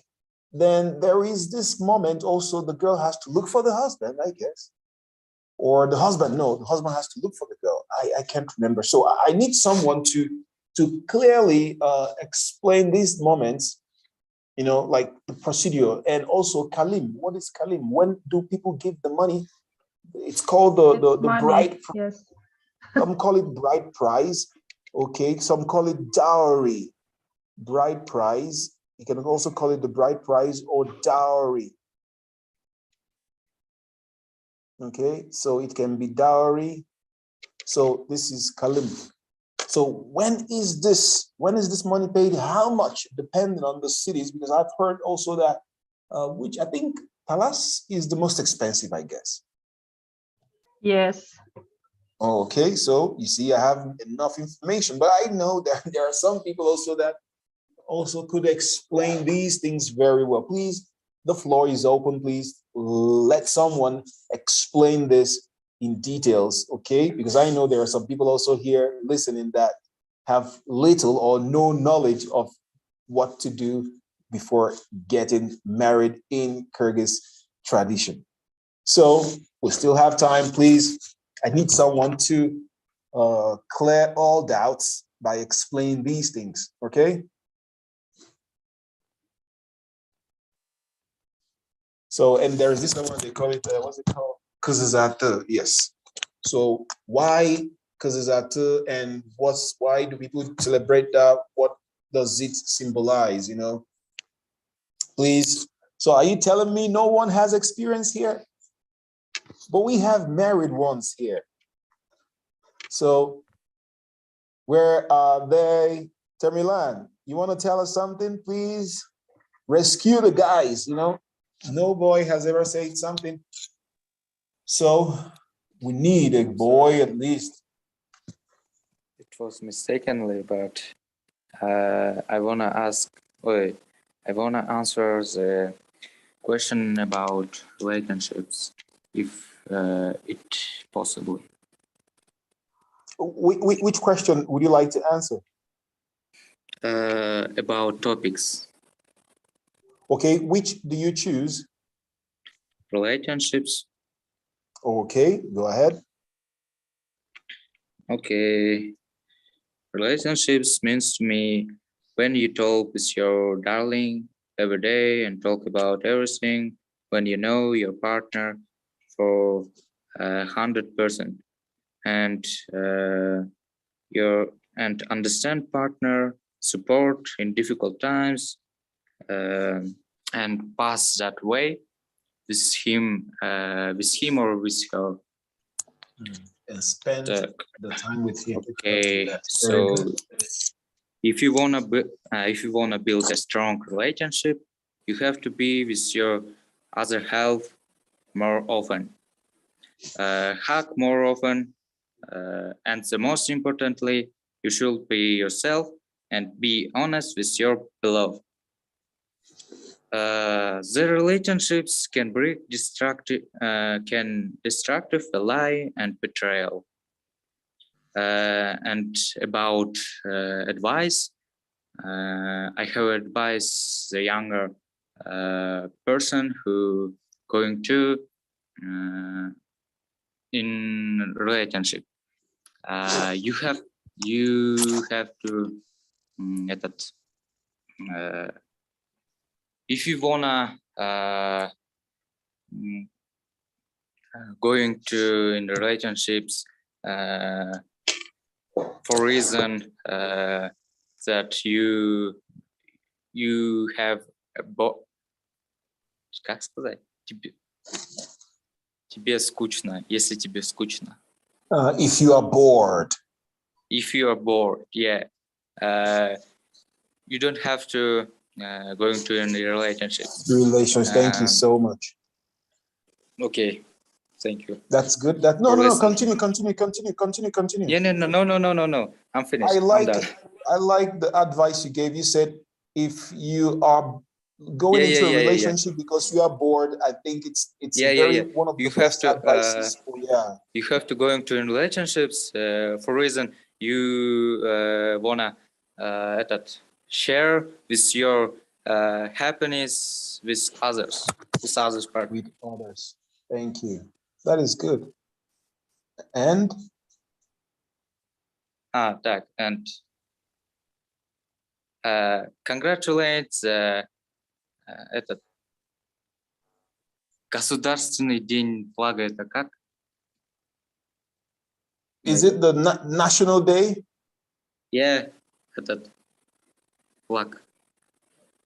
Then there is this moment also, the girl has to look for the husband, I guess. Or the husband, no, the husband has to look for the girl. I can't remember. So I need someone to clearly explain these moments, you know, like the procedure. And also Kalim, what is Kalim? When do people give the money? It's called the Money, bride. yes. Some call it bride price. Okay, some call it dowry. Bride price. You can also call it the bride price or dowry. Okay, so it can be dowry. So this is Kalim. So when is this money paid? How much? Depending on the cities, because I've heard also that, which I think Talas is the most expensive, I guess. Yes. Okay, so you see, I have enough information, but I know that there are some people also that also could explain these things very well. Please, the floor is open. Please let someone explain this in details, okay? Because I know there are some people also here listening that have little or no knowledge of what to do before getting married in Kyrgyz tradition. So we still have time, please. I need someone to clear all doubts by explaining these things, okay? So, and there's this one, they call it, what's it called? Kızılzatı, yes. So why Kızılzatı, and why do people celebrate that? What does it symbolize, you know? Please. So are you telling me no one has experience here? But we have married ones here. So where are they? Termilan, you want to tell us something, please? Rescue the guys, you know? No boy has ever said something. So we need a boy at least. It was mistakenly, but I wanna answer the question about relationships, if it possible. Which question would you like to answer? About topics. Okay, which do you choose? Relationships. Okay, go ahead. Okay. Relationships means to me when you talk with your darling every day and talk about everything, when you know your partner for 100% and understand partner, support in difficult times, and pass that way with him or with her. And spend the time with him. Okay, so if you wanna build a strong relationship, you have to be with your other half more often, hug more often, and the most importantly, you should be yourself and be honest with your beloved. The relationships can bring destructive lie and betrayal. And about advice, I have advised the younger person who going to in relationship. You have to if you wanna going to in relationships for reason that you have как сказать, тебе скучно, если тебе скучно. If you are bored. If you are bored, yeah. You don't have to going to a relationship. Relations, thank you so much. Okay, thank you. That's good. Continue. Yeah, no. I'm finished. I like the advice you gave. You said if you are going Yeah, into yeah, a yeah, yeah, yeah. relationship because you are bored, I think it's Yeah, yeah, very yeah. one of the You have best to advices. Yeah. you have to go into relationships for reason you wanna share with your happiness with others part. With others. Thank you. That is good. And Так, and congratulate этот Государственный день флага, это как? is it the national day? Yeah, этот флаг.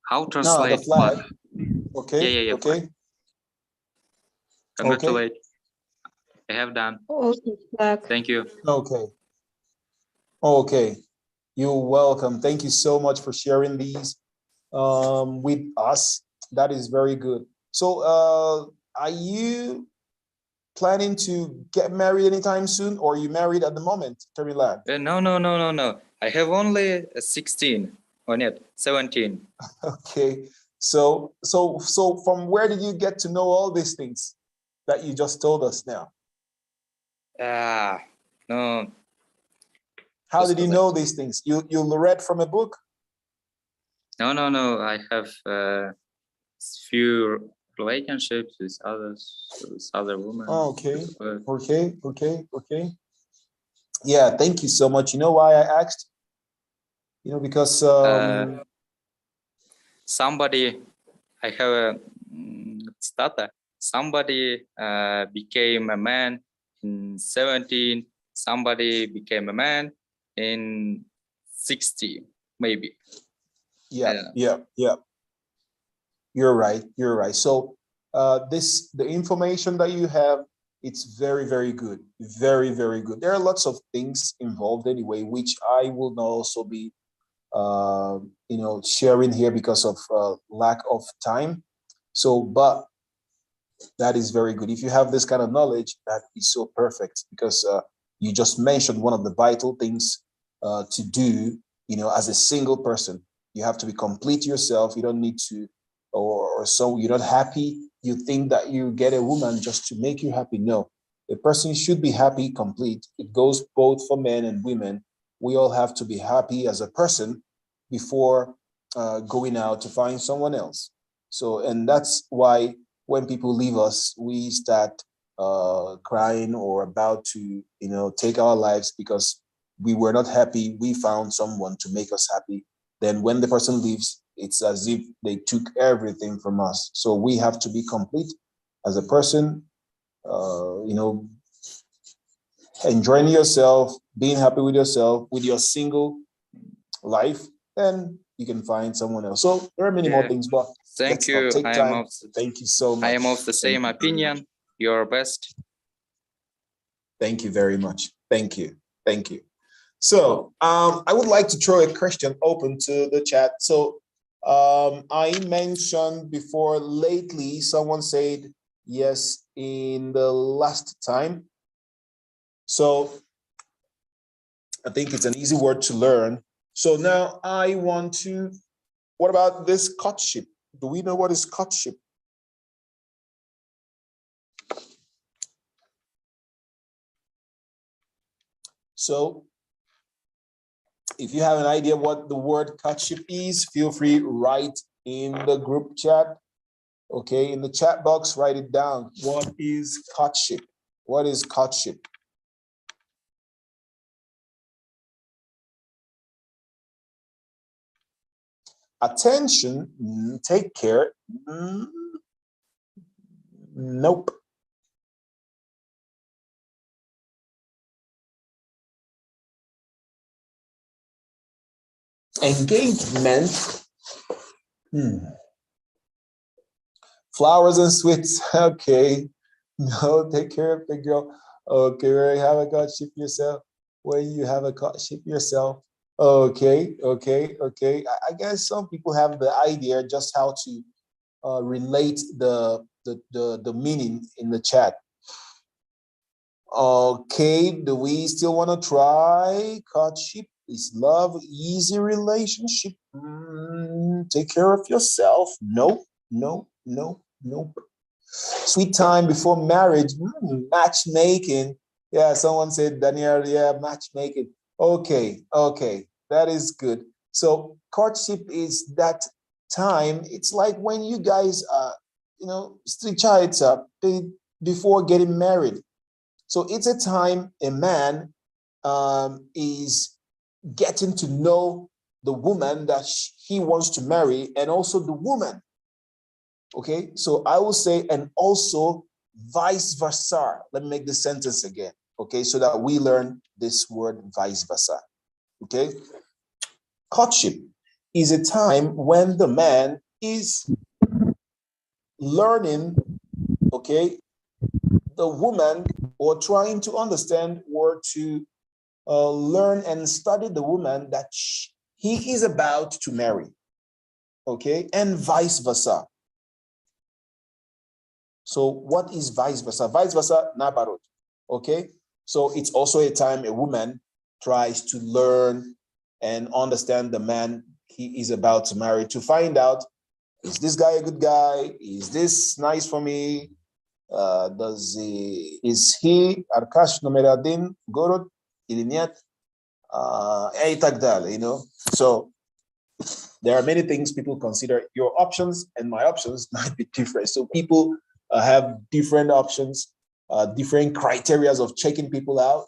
How No, the translate flag. flag? Okay. Yeah, Okay. Congratulate. I have done. Also flag. Thank you. Okay. Okay. You're welcome. Thank you so much for sharing these with us. That is very good. So are you planning to get married anytime soon, or are you married at the moment, Termilan? No. I have only 16 or not 17. Okay. So from where did you get to know all these things that you just told us now? No. How did you know these things? You read from a book? No. I have few relationships with other women. Oh, okay. Yeah, thank you so much. You know why I asked? You know, because somebody, I have a starter. Somebody became a man in 17. Somebody became a man in 60, maybe. Yeah. You're right. So the information that you have, it's very, very good. Very, very good. There are lots of things involved anyway, which I will not also be sharing here because of lack of time. So, but that is very good. If you have this kind of knowledge, that is so perfect, because you just mentioned one of the vital things to do, as a single person. You have to be complete yourself. You don't need to, or so you're not happy. You think that you get a woman just to make you happy. No, a person should be happy, complete. It goes both for men and women. We all have to be happy as a person before going out to find someone else. So, and that's why when people leave us, we start crying or about to, take our lives because we were not happy. We found someone to make us happy. Then when the person leaves, it's as if they took everything from us. So we have to be complete as a person, enjoying yourself, being happy with yourself, with your single life, then you can find someone else. So there are many more things, but thank you. Take time. Thank you so much. I am of the same opinion. You're best. Thank you very much. Thank you. So I would like to throw a question open to the chat. So I mentioned before, lately someone said yes in the last time. So I think it's an easy word to learn. So now I want to, what about this courtship? Do we know what is courtship? So if you have an idea what the word courtship is, feel free, write in the group chat. Okay, in the chat box, write it down. What is courtship? What is courtship? Attention, take care. Nope. Engagement. Flowers and sweets. Okay. No, take care of the girl. Okay, where you have a courtship yourself. Where you have a courtship yourself. Okay. I guess some people have the idea just how to relate the meaning in the chat. Okay, do we still want to try courtship? Is love easy relationship? Take care of yourself. No, no, no, no. Sweet time before marriage. Matchmaking. Yeah, someone said, Daniel, yeah, matchmaking. Okay, okay, that is good. So courtship is that time. It's like when you guys встречаются before getting married. So it's a time a man is getting to know the woman that he wants to marry, and also the woman. Okay, so I will say, and also vice versa. Let me make the sentence again. Okay, so that we learn this word vice versa. Okay, courtship is a time when the man is learning, okay, the woman, or trying to understand or to learn and study the woman that he is about to marry. Okay, and vice versa. So what is vice versa? Vice versa, nabarot. Okay, so it's also a time a woman tries to learn and understand the man he is about to marry, to find out, is this guy a good guy? Is this nice for me? Is he Arkash Nomeradin Gorod Iliniat? So there are many things people consider. Your options and my options might be different. So people have different options, different criterias of checking people out,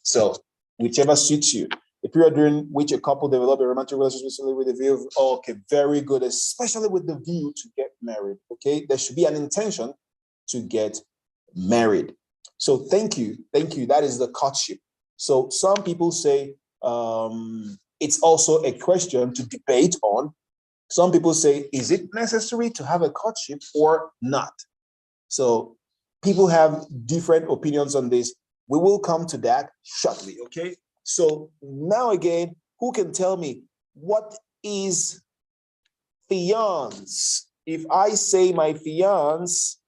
so whichever suits you. A period during which a couple develop a romantic relationship with a view of, okay, very good, especially with the view to get married. Okay, there should be an intention to get married. So thank you. That is the courtship. So some people say it's also a question to debate on. Some people say, is it necessary to have a courtship or not? So people have different opinions on this. We will come to that shortly, okay? So now again, who can tell me what is fiance? If I say my fiance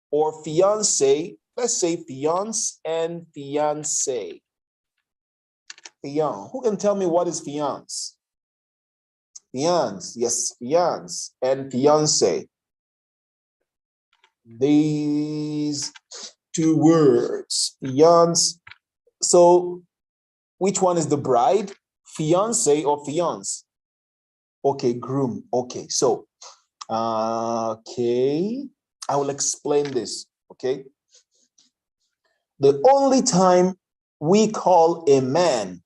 or fiance, let's say fiance and fiance. Fiance. Who can tell me what is fiance? Fiance, yes, fiance and fiance. These two words, fiance. So which one is the bride? Fiance or fiance? Okay, groom. Okay, so, okay, I will explain this, okay? The only time we call a man,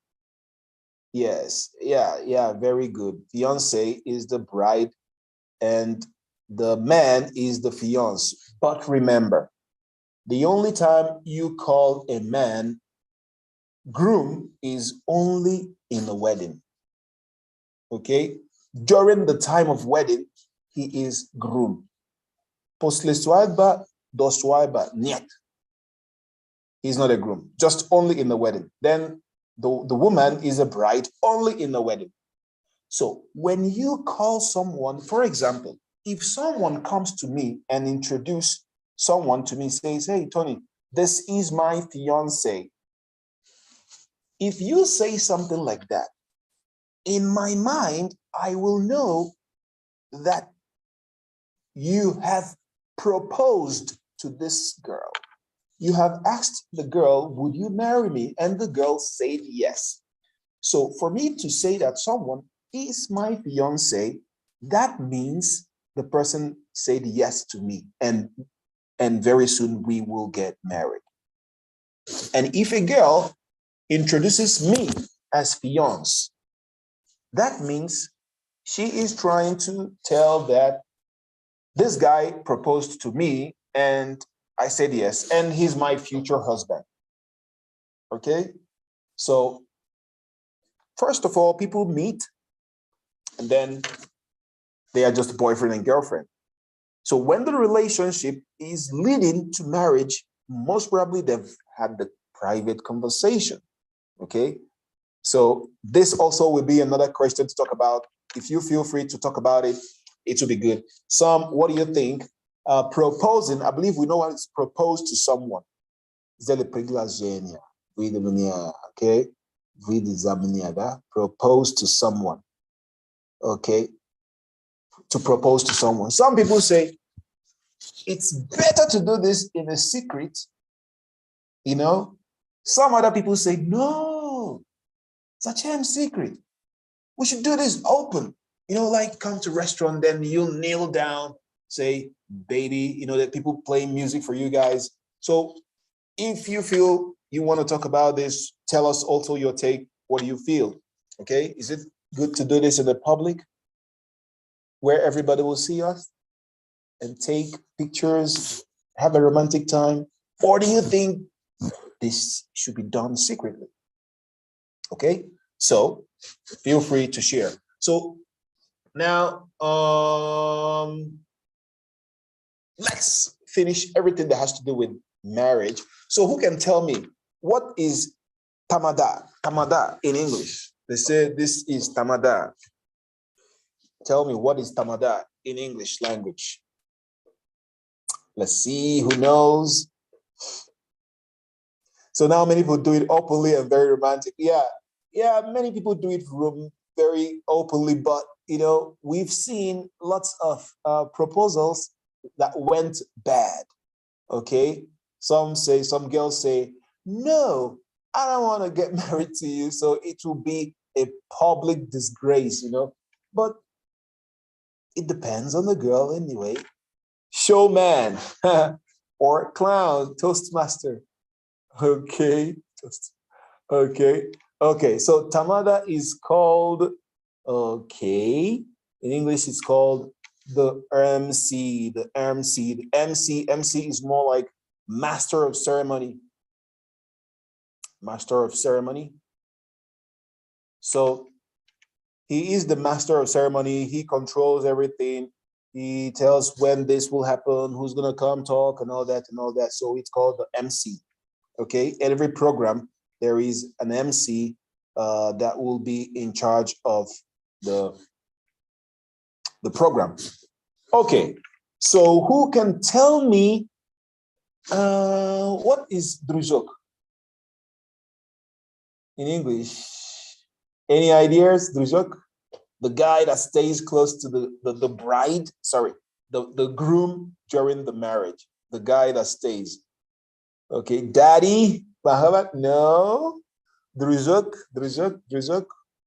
yes, yeah, very good. Fiance is the bride and the man is the fiance. But remember, the only time you call a man groom is only in the wedding. Okay? During the time of wedding, he is groom. Posle swiba, do swiba, niet. He's not a groom, just only in the wedding. Then the woman is a bride only in the wedding. So when you call someone, for example, if someone comes to me and introduce someone to me, says, hey, Tony, this is my fiance. If you say something like that, in my mind, I will know that you have proposed to this girl. You have asked the girl, would you marry me? And the girl said yes. So for me to say that someone is my fiance, that means the person said yes to me, and very soon we will get married. And if a girl introduces me as fiance, that means she is trying to tell that this guy proposed to me and I said yes, and he's my future husband. Okay? So first of all, people meet and then they are just boyfriend and girlfriend. So when the relationship is leading to marriage, most probably they've had the private conversation. Okay? So this also will be another question to talk about. If you feel free to talk about it, it will be good. What do you think? Proposing, I believe we know what is proposed to someone. Okay? propose to someone. Okay, to propose to someone. Some people say it's better to do this in a secret. You know, some other people say no, such a secret. We should do this open. You know, like come to restaurant, then you kneel down, say, baby, you know, that people play music for you guys. So if you feel you want to talk about this, tell us also your take. What do you feel? Okay, is it good to do this in the public where everybody will see us and take pictures, have a romantic time? Or do you think this should be done secretly? Okay, so feel free to share. So now, let's finish everything that has to do with marriage. So who can tell me what is tamada? Tamada in English. They say this is tamada. Tell me what is tamada in English language. Let's see who knows. So now many people do it openly and very romantic. Yeah, many people do it very openly, but you know, we've seen lots of proposals that went bad. Okay, some girls say, no, I don't want to get married to you, so it will be a public disgrace, you know. But it depends on the girl anyway. Showman or clown, toastmaster. Okay, okay. So tamada is called, okay, in English it's called the MC. The MC is more like master of ceremony. Master of ceremony. So he is the master of ceremony. He controls everything. He tells when this will happen, who's gonna come talk and all that. So it's called the MC. Okay, every program there is an MC that will be in charge of the program. Okay, so who can tell me what is druzok in English? Any ideas? Druzok, the guy that stays close to the bride, sorry, the groom during the marriage, the guy that stays. Okay, daddy, Bahavat, no. Druzok.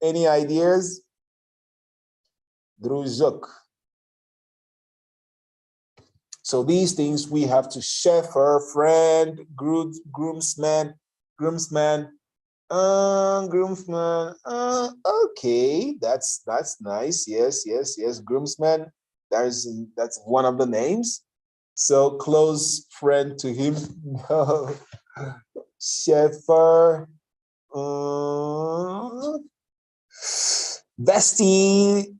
Any ideas? Druzok. So these things we have to chauffeur, friend, groomsman. Okay, that's nice. Yes. Groomsman. That's one of the names. So close friend to him. No. Chauffeur. Bestie,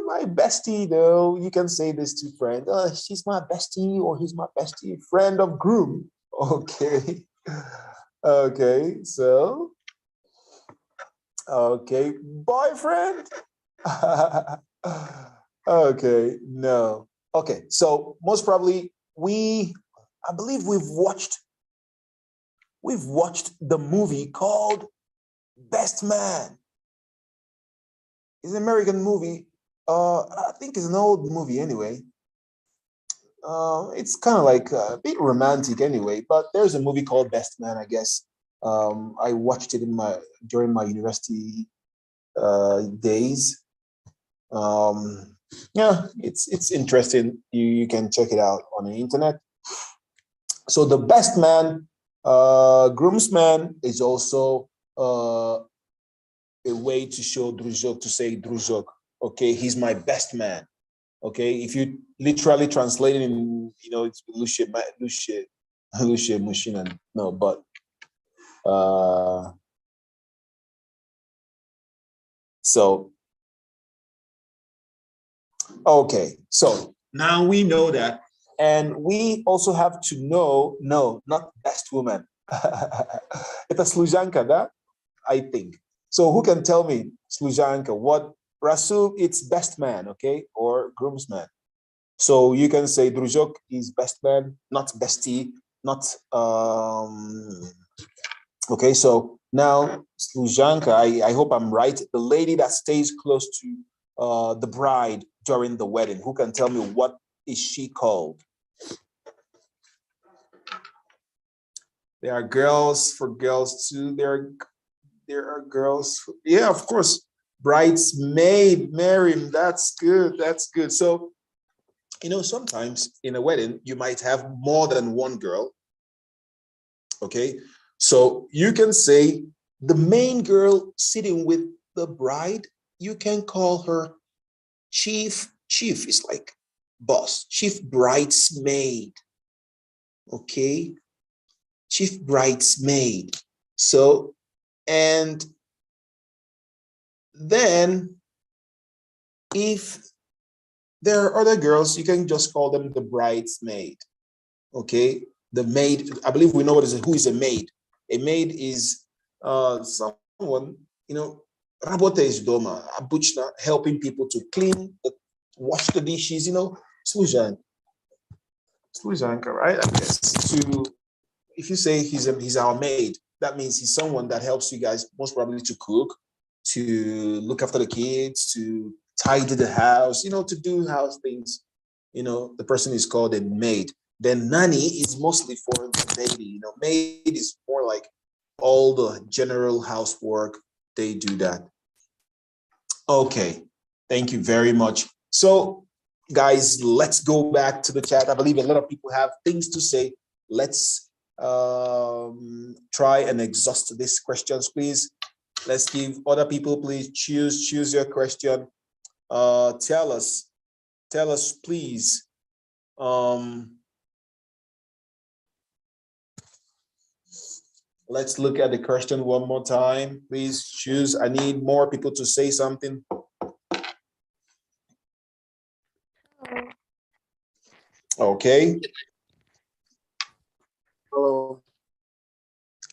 my bestie, though. You can say this to friend. She's my bestie, or he's my bestie. Friend of groom. Okay. Okay, so. Okay, boyfriend. Okay, no. Okay, so most probably I believe we've watched the movie called Best Man. It's an American movie. I think it's an old movie anyway. It's kind of like a bit romantic anyway, but there's a movie called Best Man, I guess. I watched it during my university days. Yeah, it's interesting. You can check it out on the internet. So the Best Man, groomsman is also a way to show druzok, to say druzok. Okay, he's my best man. Okay, if you literally translate it in, you know, it's Lucia Mushina. No, but so okay, so now we know that, and we also have to know, no, not best woman. It's a slujanka, that I think. So who can tell me, slujanka, what Rasul, it's best man, okay, or groomsman. So you can say druzok is best man, not bestie, not okay. So Now, Slujanka, I hope I'm right. The lady that stays close to the bride during the wedding. Who can tell me what is she called? There are girls for girls too. There are girls. Yeah, of course. Bridesmaid, Miriam. That's good. That's good. So, you know, sometimes in a wedding, you might have more than one girl. Okay. So you can say the main girl sitting with the bride, you can call her chief. Chief is like boss, chief bridesmaid. Okay. Chief bridesmaid. So, and then if there are other girls, you can just call them the bridesmaid. Okay. The maid, I believe we know who is a maid. A maid is someone, you know, Rabota is doma, a butcher helping people to clean, wash the dishes, you know, Slujanka, right? I guess to, if you say he's our maid, that means he's someone that helps you guys most probably to cook, to look after the kids, to tidy the house, you know, to do house things. You know, the person is called a maid. Then nanny is mostly for the baby. You know, maid is more like all the general housework. They do that. Okay, thank you very much. So, guys, let's go back to the chat. I believe a lot of people have things to say. Let's try and exhaust these questions, please. Let's give other people, please choose your question. Tell us, please. Let's look at the question one more time. Please choose. I need more people to say something. Okay. Hello.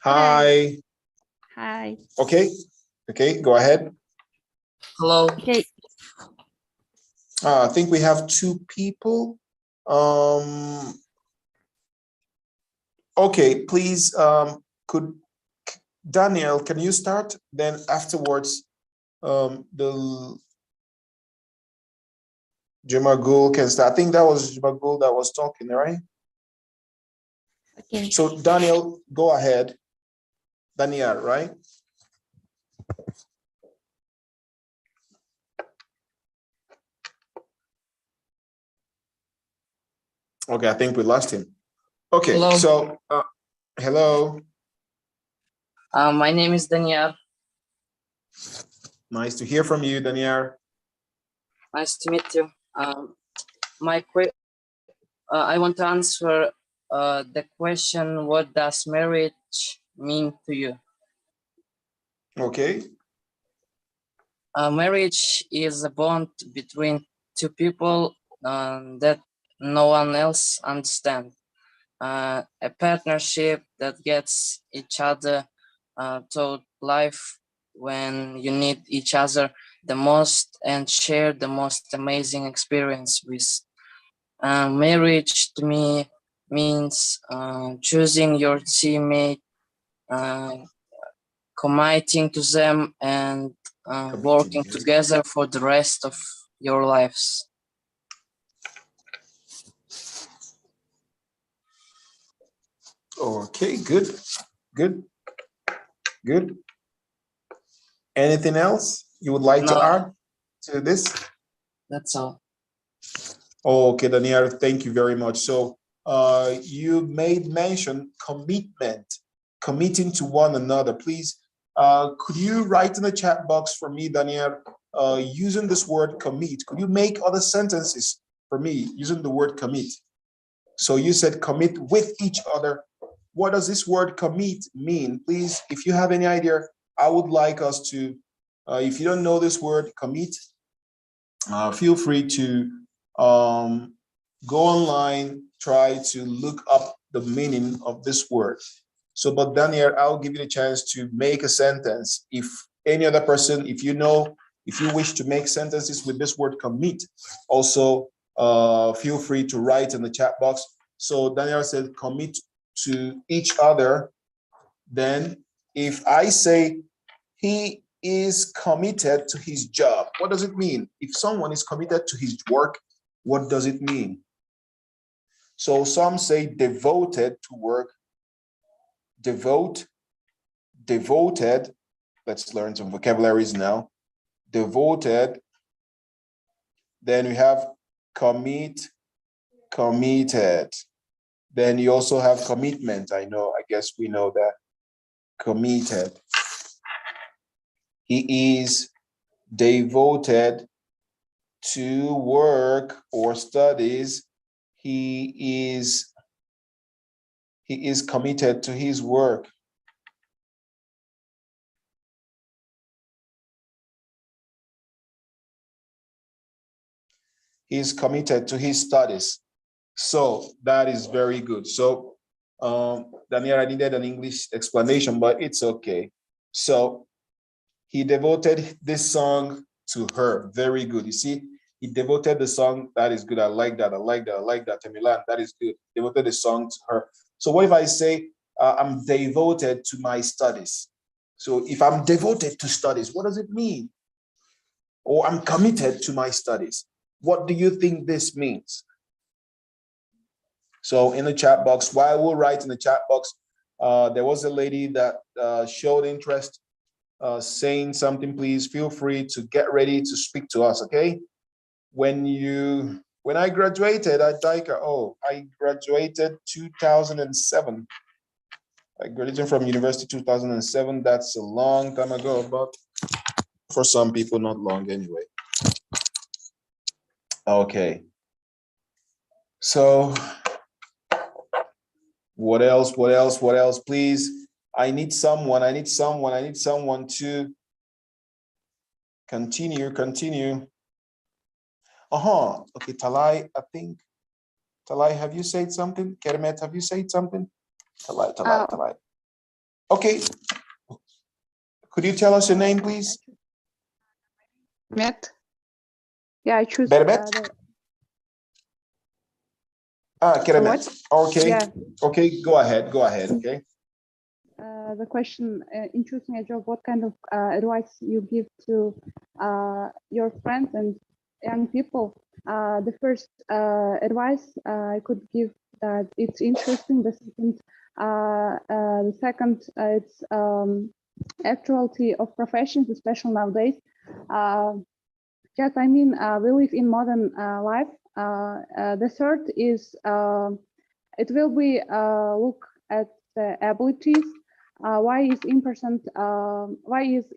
Hi. Hi. Okay. Okay, go ahead. Hello. Okay. I think we have two people. Okay, please, could Daniel, can you start? Then afterwards, the Jumagul can start. I think that was Jumagul that was talking, right? Okay. So Daniel, go ahead. Daniel, right? Okay, I think we lost him. Okay, Hello. so hello. My name is Daniel. Nice to hear from you, Daniel. Nice to meet you. I want to answer the question, what does marriage mean to you? Okay. Marriage is a bond between two people that no one else understands. A partnership that gets each other through life when you need each other the most and share the most amazing experience with. Marriage to me means choosing your teammate, committing to them, and working together for the rest of your lives. Okay, good. Anything else you would like to add to this? That's all. Okay, Daniel, thank you very much. So you made mention committing to one another. Please, could you write in the chat box for me, Daniel, using this word commit? Could you make other sentences for me using the word commit? So you said commit with each other. What does this word commit mean? Please, if you have any idea, I would like us to, if you don't know this word commit, feel free to go online, try to look up the meaning of this word. So, but Daniel, I'll give you the chance to make a sentence. If any other person, if you wish to make sentences with this word commit, also feel free to write in the chat box. So Daniel said commit to each other. Then if I say he is committed to his job, what does it mean? If someone is committed to his work, what does it mean? So some say devoted to work, devoted. Let's learn some vocabularies now. Devoted. Then we have committed. Then you also have commitment. I guess we know that. Committed. He is devoted to work or studies. He is committed to his work. He is committed to his studies. So that is very good. So Daniel, I needed an English explanation, but it's okay. So he devoted this song to her. Very good. You see, he devoted the song. That is good. I like that. I like that. I like that. Temilan, that is good. Devoted the song to her. So what if I say I'm devoted to my studies? So if I'm devoted to studies, what does it mean? Or I'm committed to my studies. What do you think this means? So in the chat box, while we'll write in the chat box, there was a lady that showed interest saying something. Please feel free to get ready to speak to us, okay? When I graduated at DICA, I graduated 2007. I graduated from university 2007. That's a long time ago, but for some people, not long anyway. Okay. So what else? Please, I need someone to continue. Okay, Talai, I think. Talai, have you said something? Kermet, have you said something? Talai. Okay. Could you tell us your name, please? Met. Yeah, I choose. Berbet? Kermet. Okay. Yeah. Okay, go ahead, okay. The question, in choosing a job, what kind of advice you give to your friends and young people? The first advice I could give that it's interesting. The second, it's actuality of professions, especially nowadays. Yes, I mean, we live in modern life. The third is it will be look at the abilities. Why is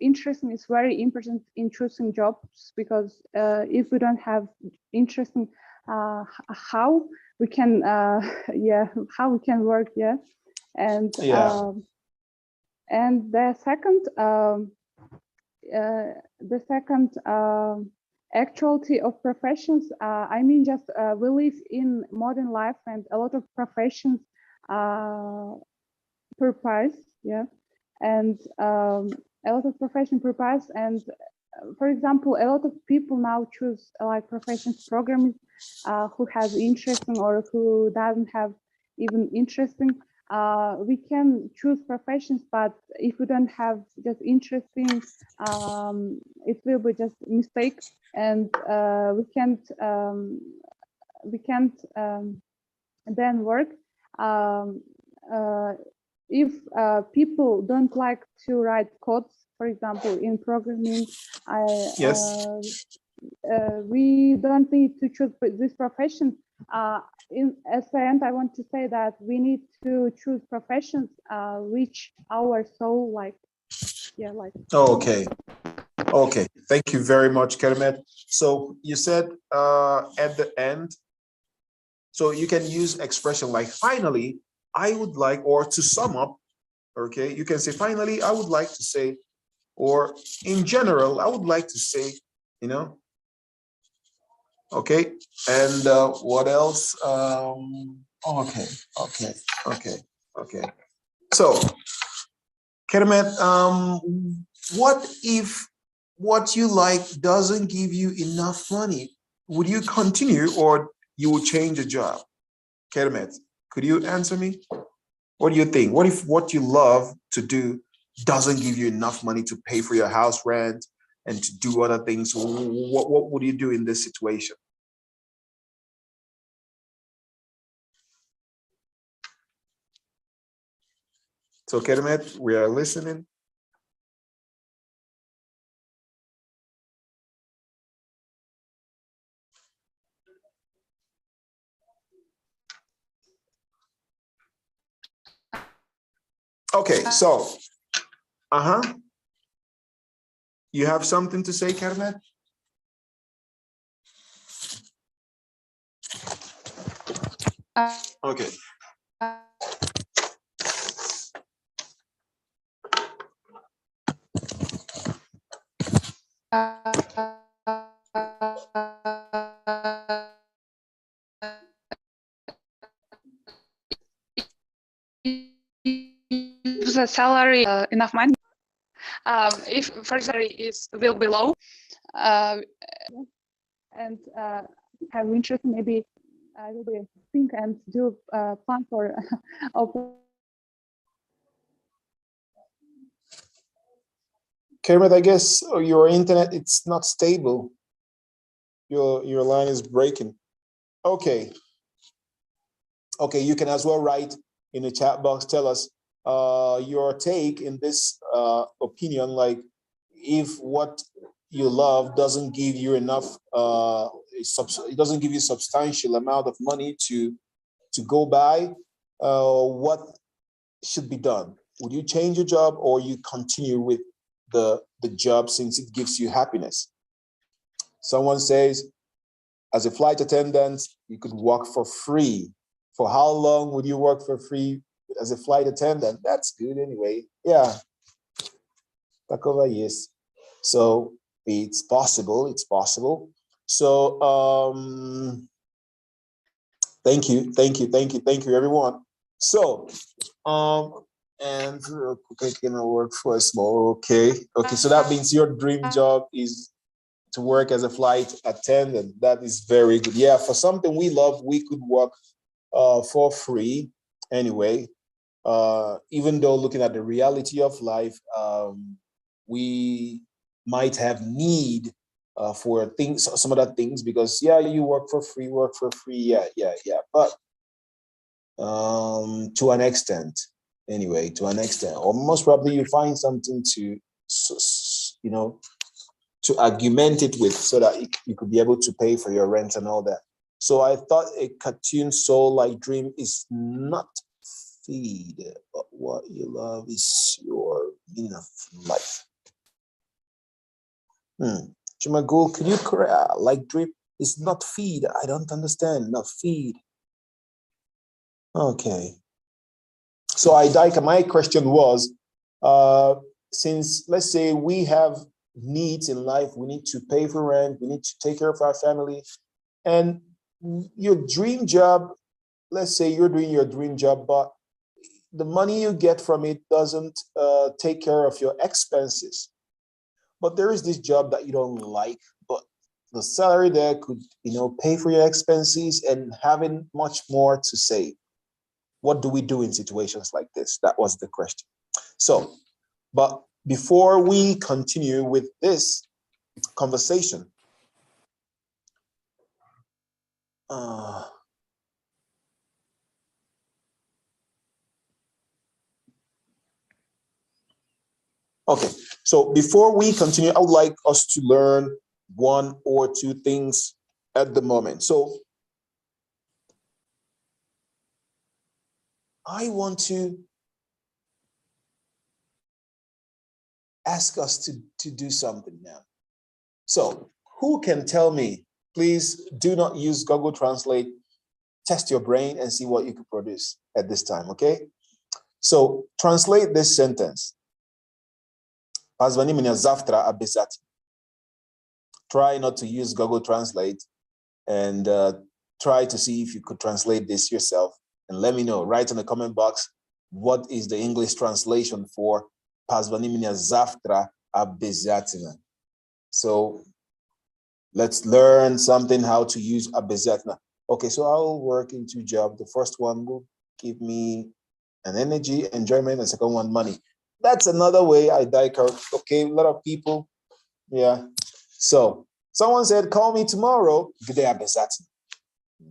interesting is very important in choosing jobs, because if we don't have interesting how we can how we can work, and the second actuality of professions, I mean, just we live in modern life and a lot of professions purpose, and a lot of profession purpose, and for example, a lot of people now choose like professions programming who has interesting or who doesn't have even interesting. We can choose professions, but if we don't have just interesting, it will be just mistake, and we can't then work. If people don't like to write codes, for example, in programming, we don't need to choose this profession. At the end, I want to say that we need to choose professions which our soul like. Okay. Thank you very much, Kermet. So you said at the end, so you can use expression like finally, I would like, or to sum up, okay, you can say finally, I would like to say, or in general, I would like to say, okay. And what else? Okay. So, Kermet, what if what you like doesn't give you enough money? Would you continue or you will change a job? Kermet, could you answer me? What do you think? What if what you love to do doesn't give you enough money to pay for your house rent and to do other things, what would you do in this situation? So Kermet, we are listening. Okay, so, you have something to say, Kermet? Okay. The salary enough money. If for salary will be low, and have interest, maybe I will be think and do plan for open. Kermit, I guess your internet, it's not stable. Your line is breaking. Okay. Okay, you can as well write in the chat box, tell us your take in this opinion, like if what you love doesn't give you enough, it doesn't give you substantial amount of money to go by, what should be done? Would you change your job or you continue with the job since it gives you happiness? Someone says, as a flight attendant, you could work for free. For how long would you work for free as a flight attendant? That's good anyway. Yeah. Takova, yes. So it's possible. It's possible. So thank you, everyone. So and okay, can I work for a small? Okay. So that means your dream job is to work as a flight attendant. That is very good. Yeah, for something we love, we could work for free anyway. Even though looking at the reality of life, we might have need for things, some other things, because yeah, you work for free, yeah. But to an extent, anyway, to an extent, or most probably you find something to, to argument it with, so that you could be able to pay for your rent and all that. So I thought a cartoon soul-like dream is not feed, but what you love is your meaning of life. Jimagul, can you correct, like dream is not feed? I don't understand, not feed. Okay. So Daika, my question was, since let's say we have needs in life, we need to pay for rent, we need to take care of our family, and your dream job, let's say you're doing your dream job, but the money you get from it doesn't take care of your expenses. But there is this job that you don't like, but the salary there could, pay for your expenses and having much more to save. What do we do in situations like this? That was the question. So, but before we continue with this conversation, okay, so before we continue, I would like us to learn one or two things at the moment. So I want to ask us to do something now. So who can tell me, please do not use Google Translate, test your brain and see what you can produce at this time, okay? So translate this sentence. Позвони мне завтра обязательно. Try not to use Google Translate and try to see if you could translate this yourself and let me know. Write in the comment box, what is the English translation for позвони мне завтра обязательно. So let's learn something how to use обязательно. Okay, so I'll work in two jobs. The first one will give me an energy, enjoyment, and the second one, money. that's another way I like her. Okay, a lot of people. Yeah. So someone said, call me tomorrow. Где обязательно?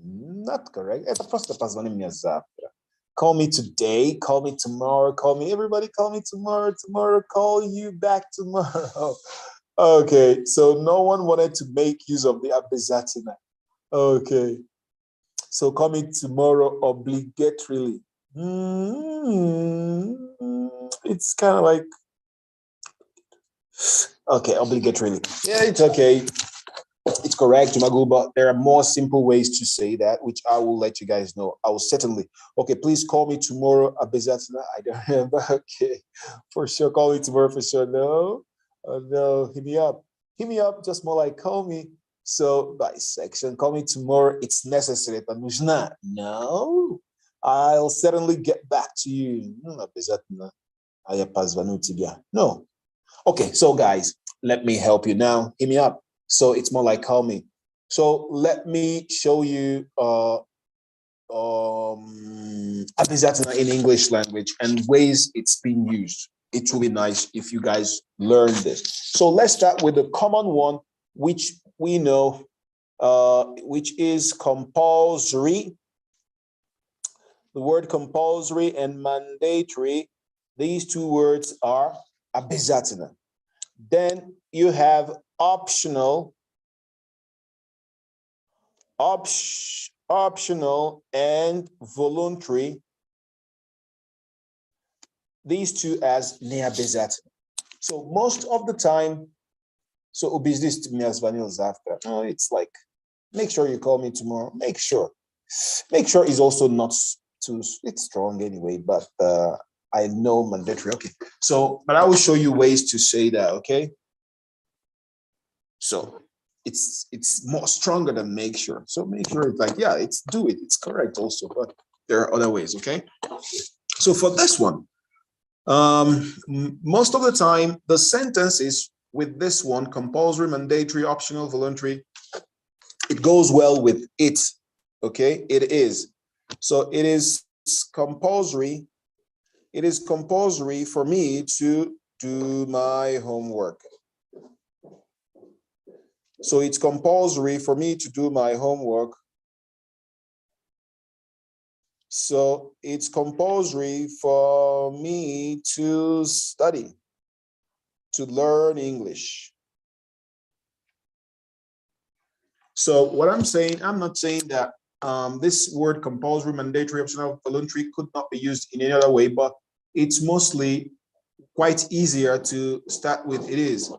Not correct. Это просто позвони мне завтра. Call me today, call me tomorrow, call me, everybody call me tomorrow, call you back tomorrow. Okay, so no one wanted to make use of the обязательно. Okay, so call me tomorrow obligatorily. It's kind of like, okay, obligatorily. Yeah, it's okay. It's correct, Jumagu, but there are more simple ways to say that, which I will let you guys know. I will certainly. Okay, please call me tomorrow. Обязательно. I don't remember. Okay, for sure. Call me tomorrow for sure. No, no. Hit me up. Hit me up. Just more like call me. So by section, call me tomorrow. It's necessary. But нужно. No, I'll certainly get back to you. Обязательно. А я позвоню тебе. No. Okay, so guys, let me help you now. Hit me up. So it's more like call me. So let me show you обязательно in English language and ways it's being used. It will be nice if you guys learn this. So let's start with the common one, which we know, which is compulsory. The word compulsory and mandatory, these two words are обязательно. Then you have optional, optional and voluntary. These two as необязательно. So most of the time, so обязательно меня звонил завтра. No, it's like, make sure you call me tomorrow. Make sure. Make sure is also not too, it's strong anyway, but I know mandatory. Okay. So, but I will show you ways to say that, okay? So it's more stronger than make sure. So make sure it's like, yeah, it's do it. It's correct also, but there are other ways, okay? So for this one, most of the time, the sentence is with this one, compulsory, mandatory, optional, voluntary. It goes well with it, okay? It is. So it is compulsory. It is compulsory for me to do my homework. So it's compulsory for me to do my homework. So it's compulsory for me to study, to learn English. So what I'm saying, I'm not saying that this word compulsory, mandatory, optional, voluntary could not be used in any other way, but it's mostly quite easier to start with it is.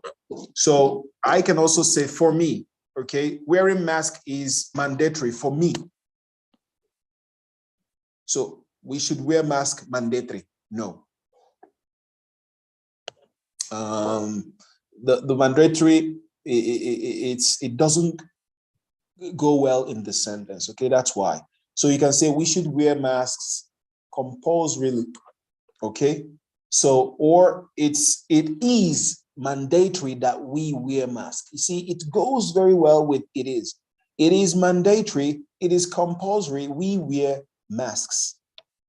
So I can also say for me, okay, wearing mask is mandatory for me. So we should wear mask mandatory. No. The mandatory, it doesn't go well in the sentence. Okay, that's why. So you can say we should wear masks compulsorily. Okay. So, or it is mandatory that we wear masks. You see, it goes very well with it is. It is mandatory, it is compulsory, we wear masks.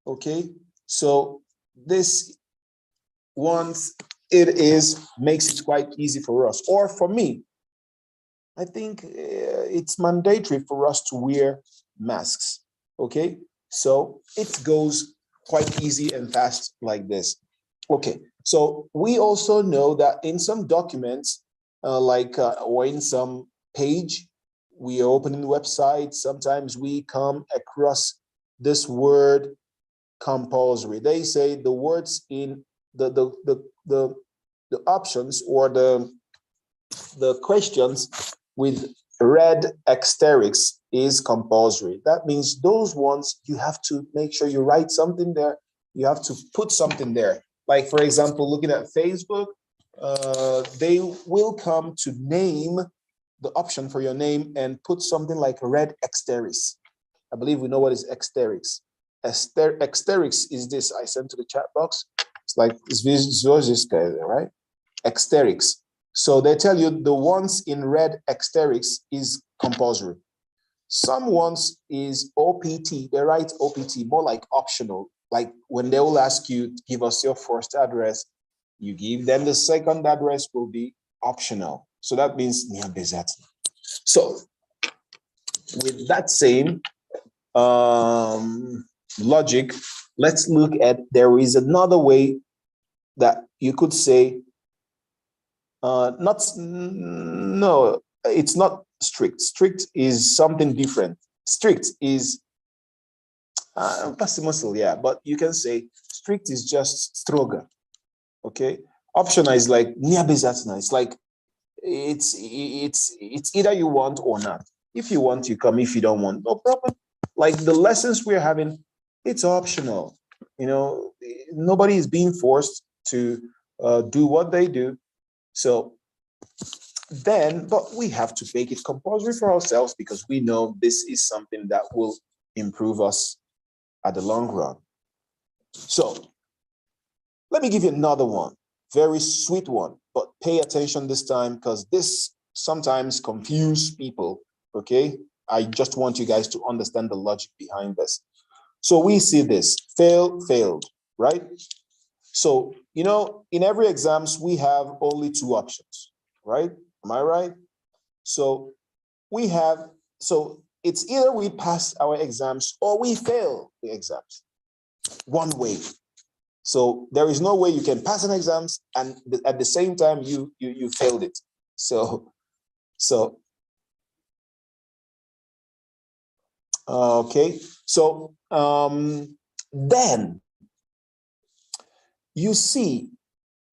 Okay, so this once it is makes it quite easy for us. Or for me, I think it's mandatory for us to wear masks. Okay, so it goes quite easy and fast like this. Okay, so we also know that in some documents, or in some page, we are opening the website, sometimes we come across this word compulsory. They say the words in the options or the questions with red asterisks is compulsory. That means those ones you have to make sure you write something there. You have to put something there. Like, for example, looking at Facebook, they will come to name the option for your name and put something like red asterisk. I believe we know what is asterisk. Asterisk is this. I sent to the chat box. It's like this guy, right? Asterisk. So they tell you the ones in red asterisk is compulsory. Some ones is OPT. They write OPT, more like optional. Like when they will ask you, give us your first address, you give them the second address will be optional. So that means необязательно. So with that same logic, let's look at, there is another way that you could say, no, it's not strict. Strict is something different. Strict is, yeah, but you can say strict is just stronger. Okay, optional is like необязательно. It's like it's either you want or not. If you want, you come. If you don't want, no problem. Like the lessons we're having, it's optional. You know, nobody is being forced to do what they do. So then, but we have to make it compulsory for ourselves because we know this is something that will improve us at the long run. So let me give you another one, very sweet one, but pay attention this time because this sometimes confuses people, okay? I just want you guys to understand the logic behind this. So we see this, failed, right? So, you know, in every exams, we have only two options, right? Am I right? So we have, so it's either we pass our exams or we fail the exams. One way. So there is no way you can pass an exam and at the same time you failed it. So okay. So then you see,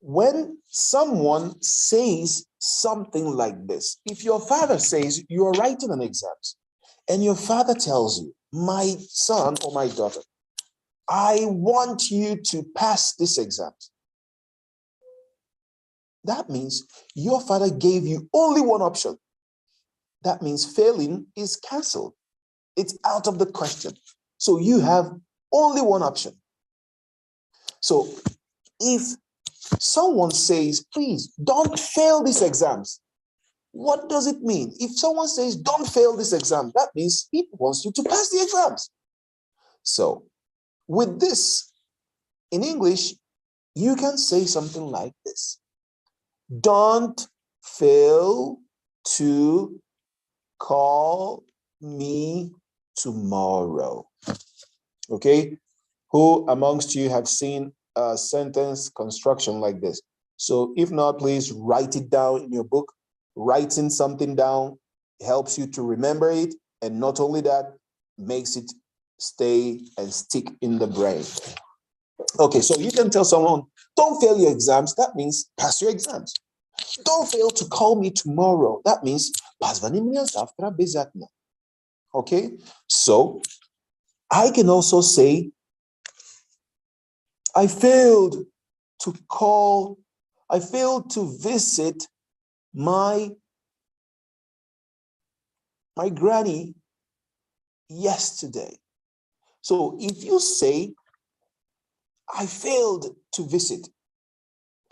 when someone says something like this, if your father says you are writing an exam and your father tells you, my son or my daughter, I want you to pass this exam. That means your father gave you only one option. That means failing is canceled. It's out of the question. So you have only one option. So if someone says, please don't fail these exams, what does it mean? If someone says, don't fail this exam, that means he wants you to pass the exams. So with this, in English, you can say something like this. Don't fail to call me tomorrow. Okay? Who amongst you have seen a sentence construction like this? So if not, please write it down in your book. Writing something down helps you to remember it. And not only that, makes it stay and stick in the brain. Okay, so you can tell someone, don't fail your exams. That means pass your exams. Don't fail to call me tomorrow. That means позвони мне завтра обязательно. Okay, so I can also say, I failed to visit my granny yesterday. So if you say, I failed to visit,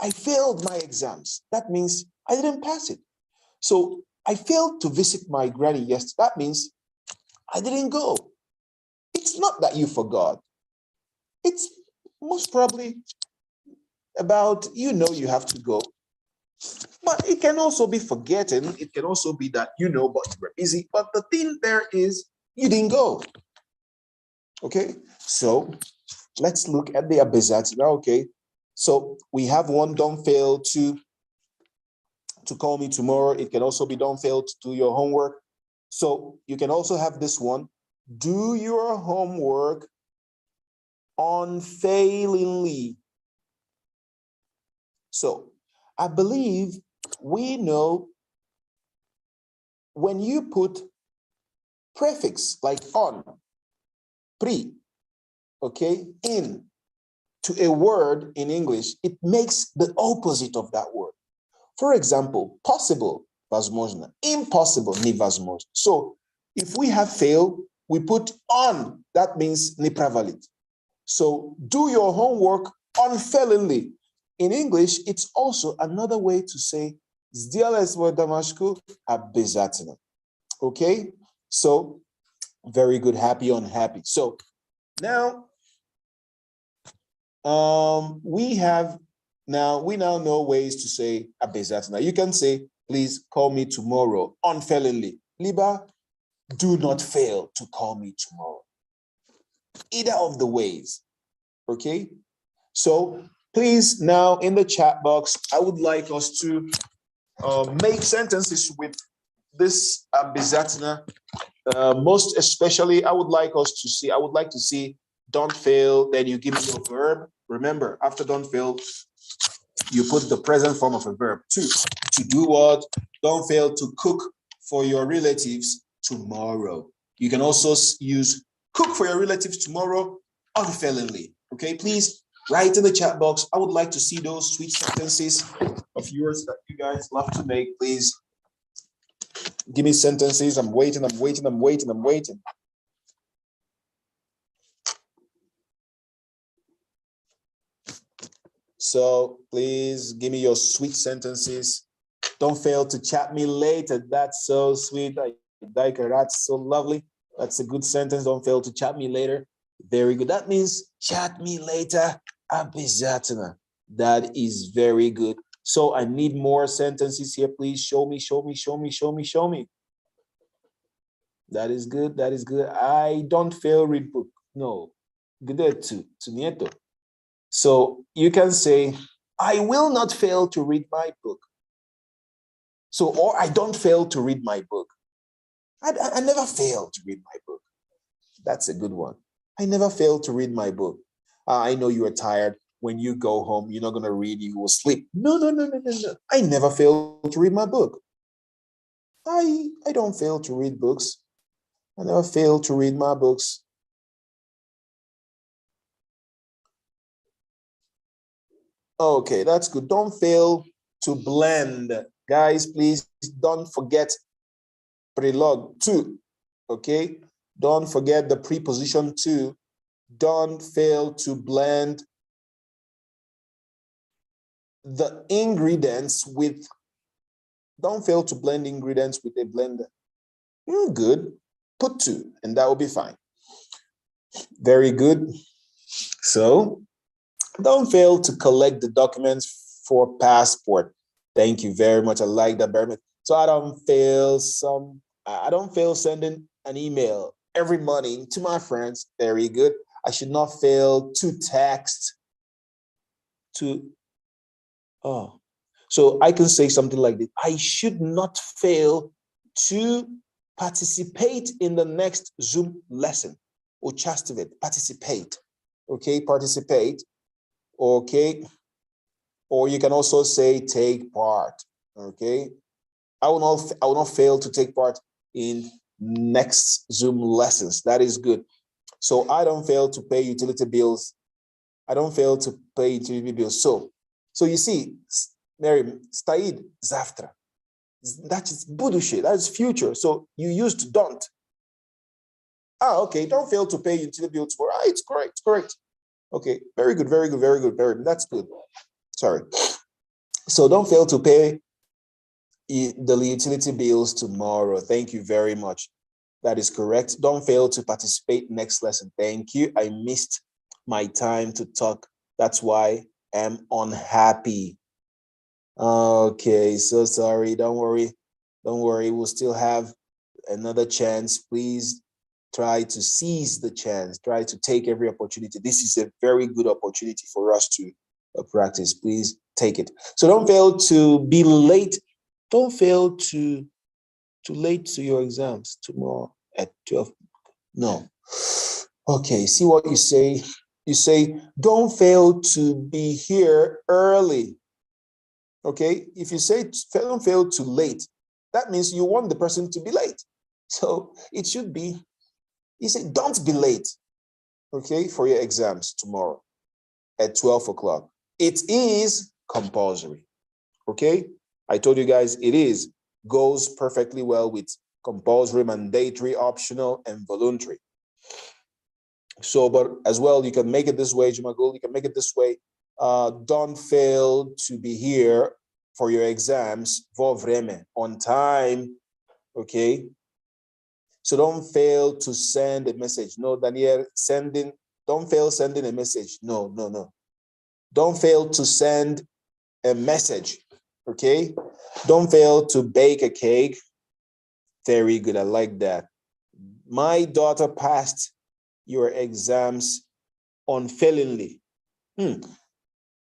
I failed my exams, that means I didn't pass it. So I failed to visit my granny yesterday, that means I didn't go. It's not that you forgot. It's most probably about, you know, you have to go. But it can also be forgetting. It can also be that, you know, but you were busy. But the thing there is, you didn't go. Okay, so let's look at the обязательно. Okay, so we have one, don't fail to call me tomorrow. It can also be don't fail to do your homework. So you can also have this one, do your homework unfailingly. So I believe we know when you put prefix like on, pre, okay, in to a word in English, it makes the opposite of that word. For example, possible, возможно, impossible, невозможно. So if we have fail, we put on, that means неправолит. So do your homework unfailingly. In English, it's also another way to say сделай свою домашку обязательно. Okay, so very good, happy, unhappy. So now we have Now, we now know ways to say Obязательно. You can say, please call me tomorrow, unfailingly. Lieber, do not fail to call me tomorrow. Either of the ways, okay? So please, now in the chat box, I would like us to make sentences with this Obязательно. Most especially, I would like to see don't fail, then you give me your verb. Remember, after don't fail, you put the present form of a verb. To do what? Don't fail to cook for your relatives tomorrow. You can also use cook for your relatives tomorrow unfailingly. Okay, please write in the chat box. I would like to see those sweet sentences of yours that you guys love to make. Please give me sentences. I'm waiting. So please give me your sweet sentences. Don't fail to chat me later. That's so sweet. That's so lovely. That's a good sentence. Don't fail to chat me later. Very good. That means chat me later. Обязательно. That is very good. So I need more sentences here. Please show me. That is good. I don't fail read book. No. Good to nieto. So you can say, I will not fail to read my book. So, or I don't fail to read my book. I never fail to read my book. That's a good one. I never fail to read my book. I know you are tired. When you go home, you're not going to read, you will sleep. No. I never fail to read my book. I don't fail to read books. I never fail to read my books. Okay, that's good. Don't fail to blend. Guys, please don't forget prelog to. Okay, don't forget the preposition to. Don't fail to blend the ingredients with. Don't fail to blend ingredients with a blender. Good. Put to, and that will be fine. Very good. So, don't fail to collect the documents for passport. Thank you very much. I like that very much. So I don't fail sending an email every morning to my friends. Very good. I should not fail to text so I can say something like this. I should not fail to participate in the next Zoom lesson. Участвовать, participate. Okay, participate. Okay. Or you can also say take part. Okay. I will not fail to take part in next Zoom lessons. That is good. So I don't fail to pay utility bills. I don't fail to pay utility bills. So you see, Mary, стоит завтра. That is будущее. That is future. So you used don't. Okay. Don't fail to pay utility bills tomorrow. It's correct. Okay. Very good. That's good. Sorry. So don't fail to pay the utility bills tomorrow. Thank you very much. That is correct. Don't fail to participate next lesson. Thank you. I missed my time to talk. That's why I'm unhappy. Okay, so sorry. Don't worry. We'll still have another chance. Please try to seize the chance. Try to take every opportunity. This is a very good opportunity for us to practice. Please take it. So don't fail to be late. Don't fail to late to your exams tomorrow at 12. No. Okay, see what you say. You say, don't fail to be here early. Okay, if you say don't fail to late, that means you want the person to be late. So it should be, you say, don't be late, okay, for your exams tomorrow at 12 o'clock. It is compulsory, okay? I told you guys it goes perfectly well with compulsory, mandatory, optional, and voluntary. So, but as well, you can make it this way, Jumagul, you can make it this way. Don't fail to be here for your exams, vovreme, on time, okay? So don't fail to send a message. No, Daniel, don't fail sending a message. No. Don't fail to send a message. Okay, don't fail to bake a cake. Very good, I like that. My daughter passed your exams unfailingly.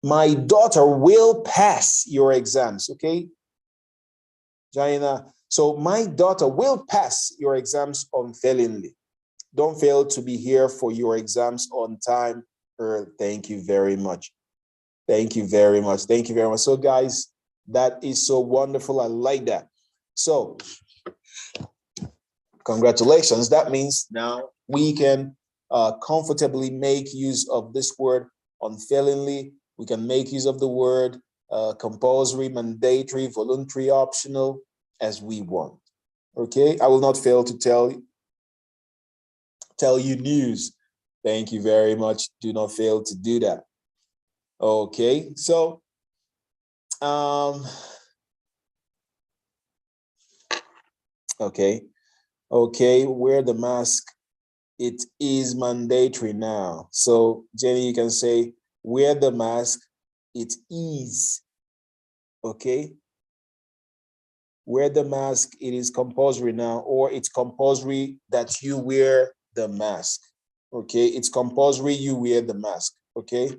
My daughter will pass your exams, okay? Jaina, so my daughter will pass your exams unfailingly. Don't fail to be here for your exams on time. Thank you very much. Thank you very much. Thank you very much. So guys, that is so wonderful. I like that. So congratulations. That means now we can comfortably make use of this word unfailingly. We can make use of the word compulsory, mandatory, voluntary, optional, as we want. Okay, I will not fail to tell you news. Thank you very much. Do not fail to do that. Okay, so okay, wear the mask. It is mandatory now. So Jenny, you can say wear the mask. It is. Okay. Wear the mask. It is compulsory now, or it's compulsory that you wear the mask. Okay, it's compulsory you wear the mask. Okay,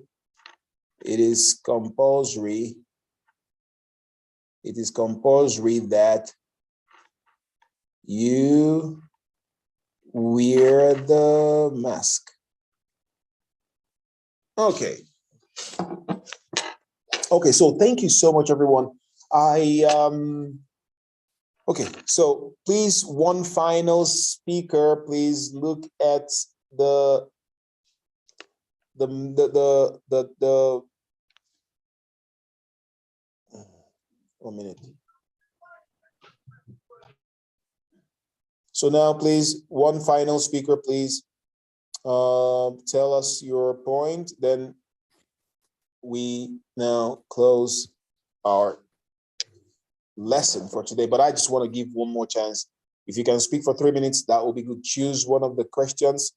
it is compulsory. It is compulsory that you wear the mask. Okay. Okay, so thank you so much, everyone. Okay, so please, one final speaker, please look at the 1 minute. So now, please, one final speaker, please tell us your point. Then we now close our lesson for today. But I just want to give one more chance. If you can speak for 3 minutes, that will be good. Choose one of the questions.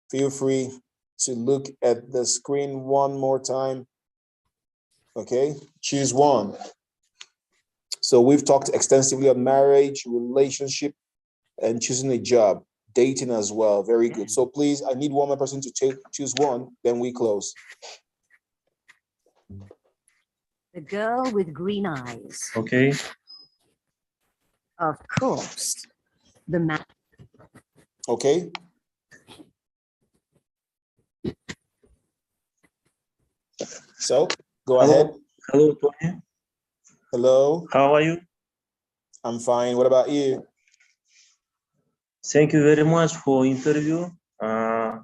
Feel free to look at the screen one more time. Okay, choose one. So we've talked extensively on marriage, relationship, and choosing a job, dating as well. Very good. So please, I need one more person to choose one, then we close. The girl with green eyes. Okay. Of course. The man. Okay. So go ahead. Hello, Tony. Hello. How are you? I'm fine. What about you? Thank you very much for interview. I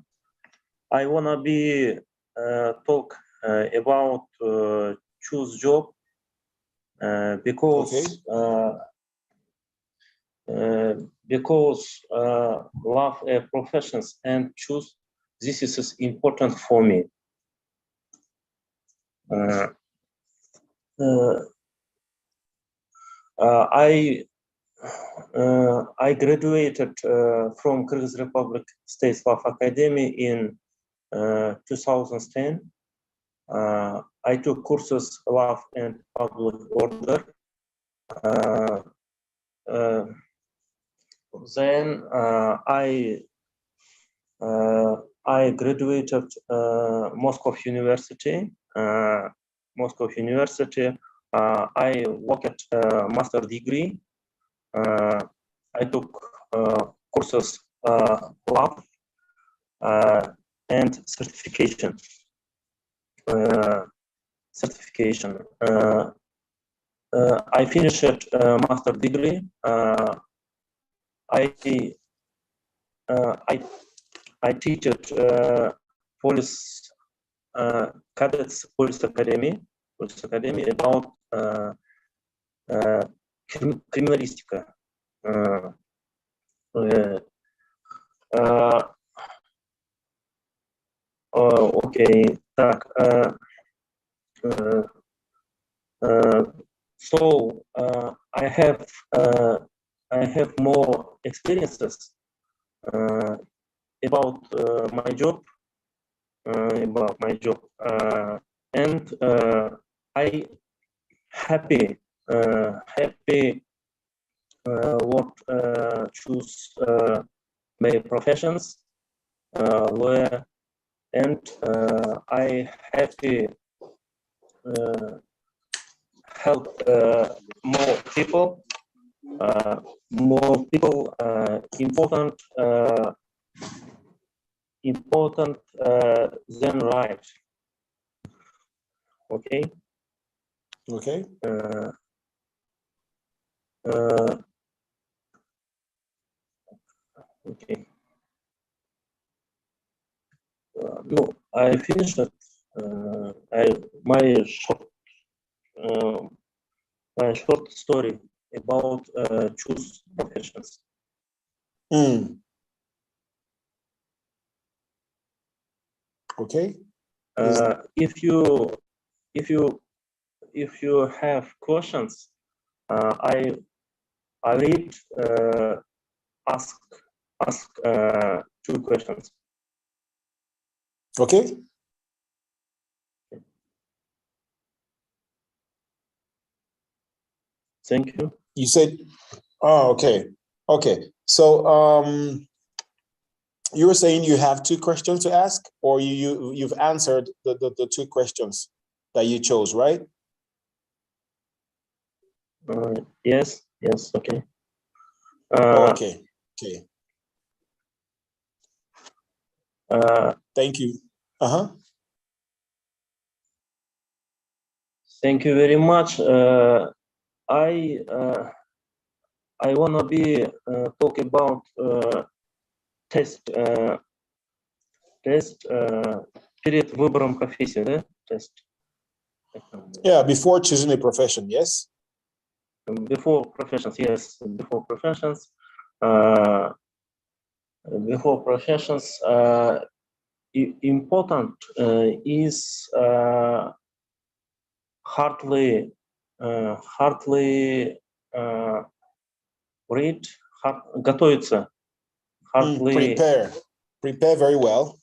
wanna be talk about choose job because love professions and choose this is important for me. I graduated from Kyrgyz Republic State Law Academy in 2010. I took courses Law and Public Order. Then I graduated Moscow University. I worked at master degree. I took courses law and certification. I finished master degree. I teach at police cadets police academy about криминалистика. Okay, так. So I have more experiences about my job. And happy, what choose my professions, where and I happy help more people important than right. Okay. Okay. Okay. No, I finished it. My short story about choose professions. Okay. If you have questions, I read ask 2 questions. Okay. Thank you. You said, oh, okay. Okay. So you were saying you have 2 questions to ask, or you've answered the 2 questions that you chose, right? Yes. Okay. Okay. Thank you. Thank you very much. I wanna be talk about тест перед выбором профессии, да? Тест. Yeah, before choosing a profession, yes. Before professions, yes. Before professions, important is hardly read, готовиться. Prepare very well.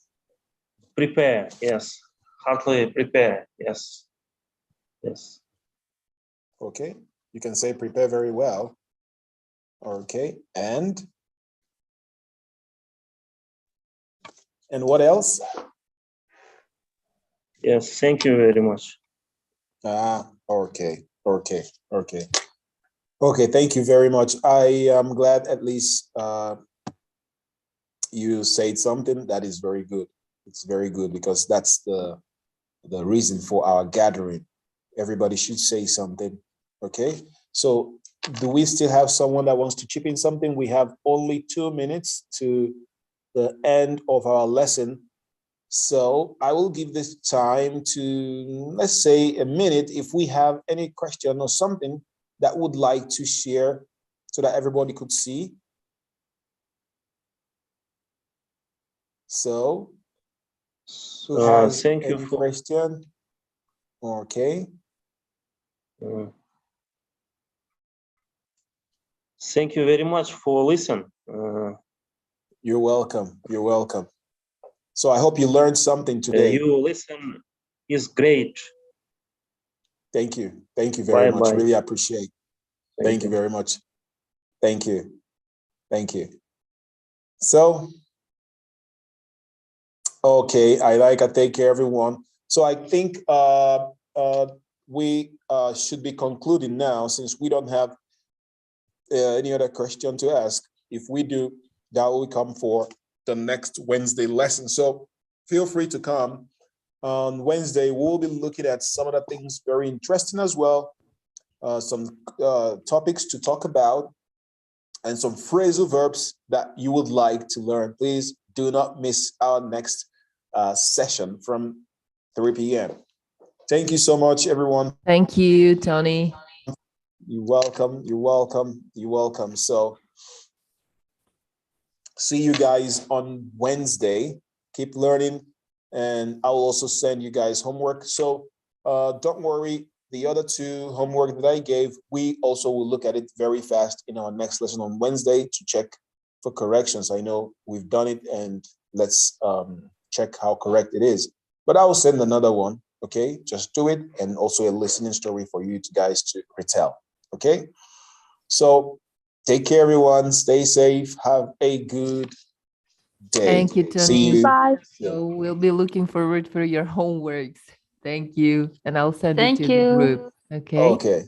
Prepare, yes. Hardly prepare, yes. Okay, you can say prepare very well. Okay, and what else? Yes, thank you very much. Okay. Okay, thank you very much. I am glad at least you said something that is very good. It's very good because that's the reason for our gathering. Everybody should say something. Okay, so do we still have someone that wants to chip in something? We have only 2 minutes to the end of our lesson. So I will give this time to, let's say, a minute if we have any question or something that would like to share so that everybody could see. So who has Thank any you for question? Okay. Thank you very much for listening. You're welcome. So I hope you learned something today. You listen is great. Thank you very much. Bye. Really appreciate. Thank you very much. Thank you. So, okay, I take care, everyone. So I think we should be concluding now, since we don't have any other question to ask. If we do, that will come for the next Wednesday lesson. So feel free to come. On Wednesday, we'll be looking at some of the things very interesting as well, some topics to talk about, and some phrasal verbs that you would like to learn. Please do not miss our next session from 3 p.m. Thank you so much, everyone. Thank you, Tony. You're welcome. So see you guys on Wednesday. Keep learning, and I will also send you guys homework. So don't worry, the other 2 homework that I gave, we also will look at it very fast in our next lesson on Wednesday to check for corrections. I know we've done it, and let's check how correct it is. But I will send another one, Okay, just do it, and also a listening story for you guys to retell. Okay, so take care, everyone. Stay safe. Have a good day. Thank you, See Tony. you. Bye. So we'll be looking forward for your homeworks. Thank you, and I'll send it Thank to the you. group. Okay. Okay.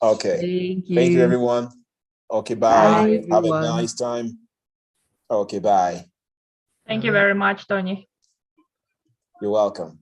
Okay. Thank you. Thank you, everyone. Okay, bye. Bye, Have a everyone. nice time. Okay, bye. Thank you very much, Tony. You're welcome.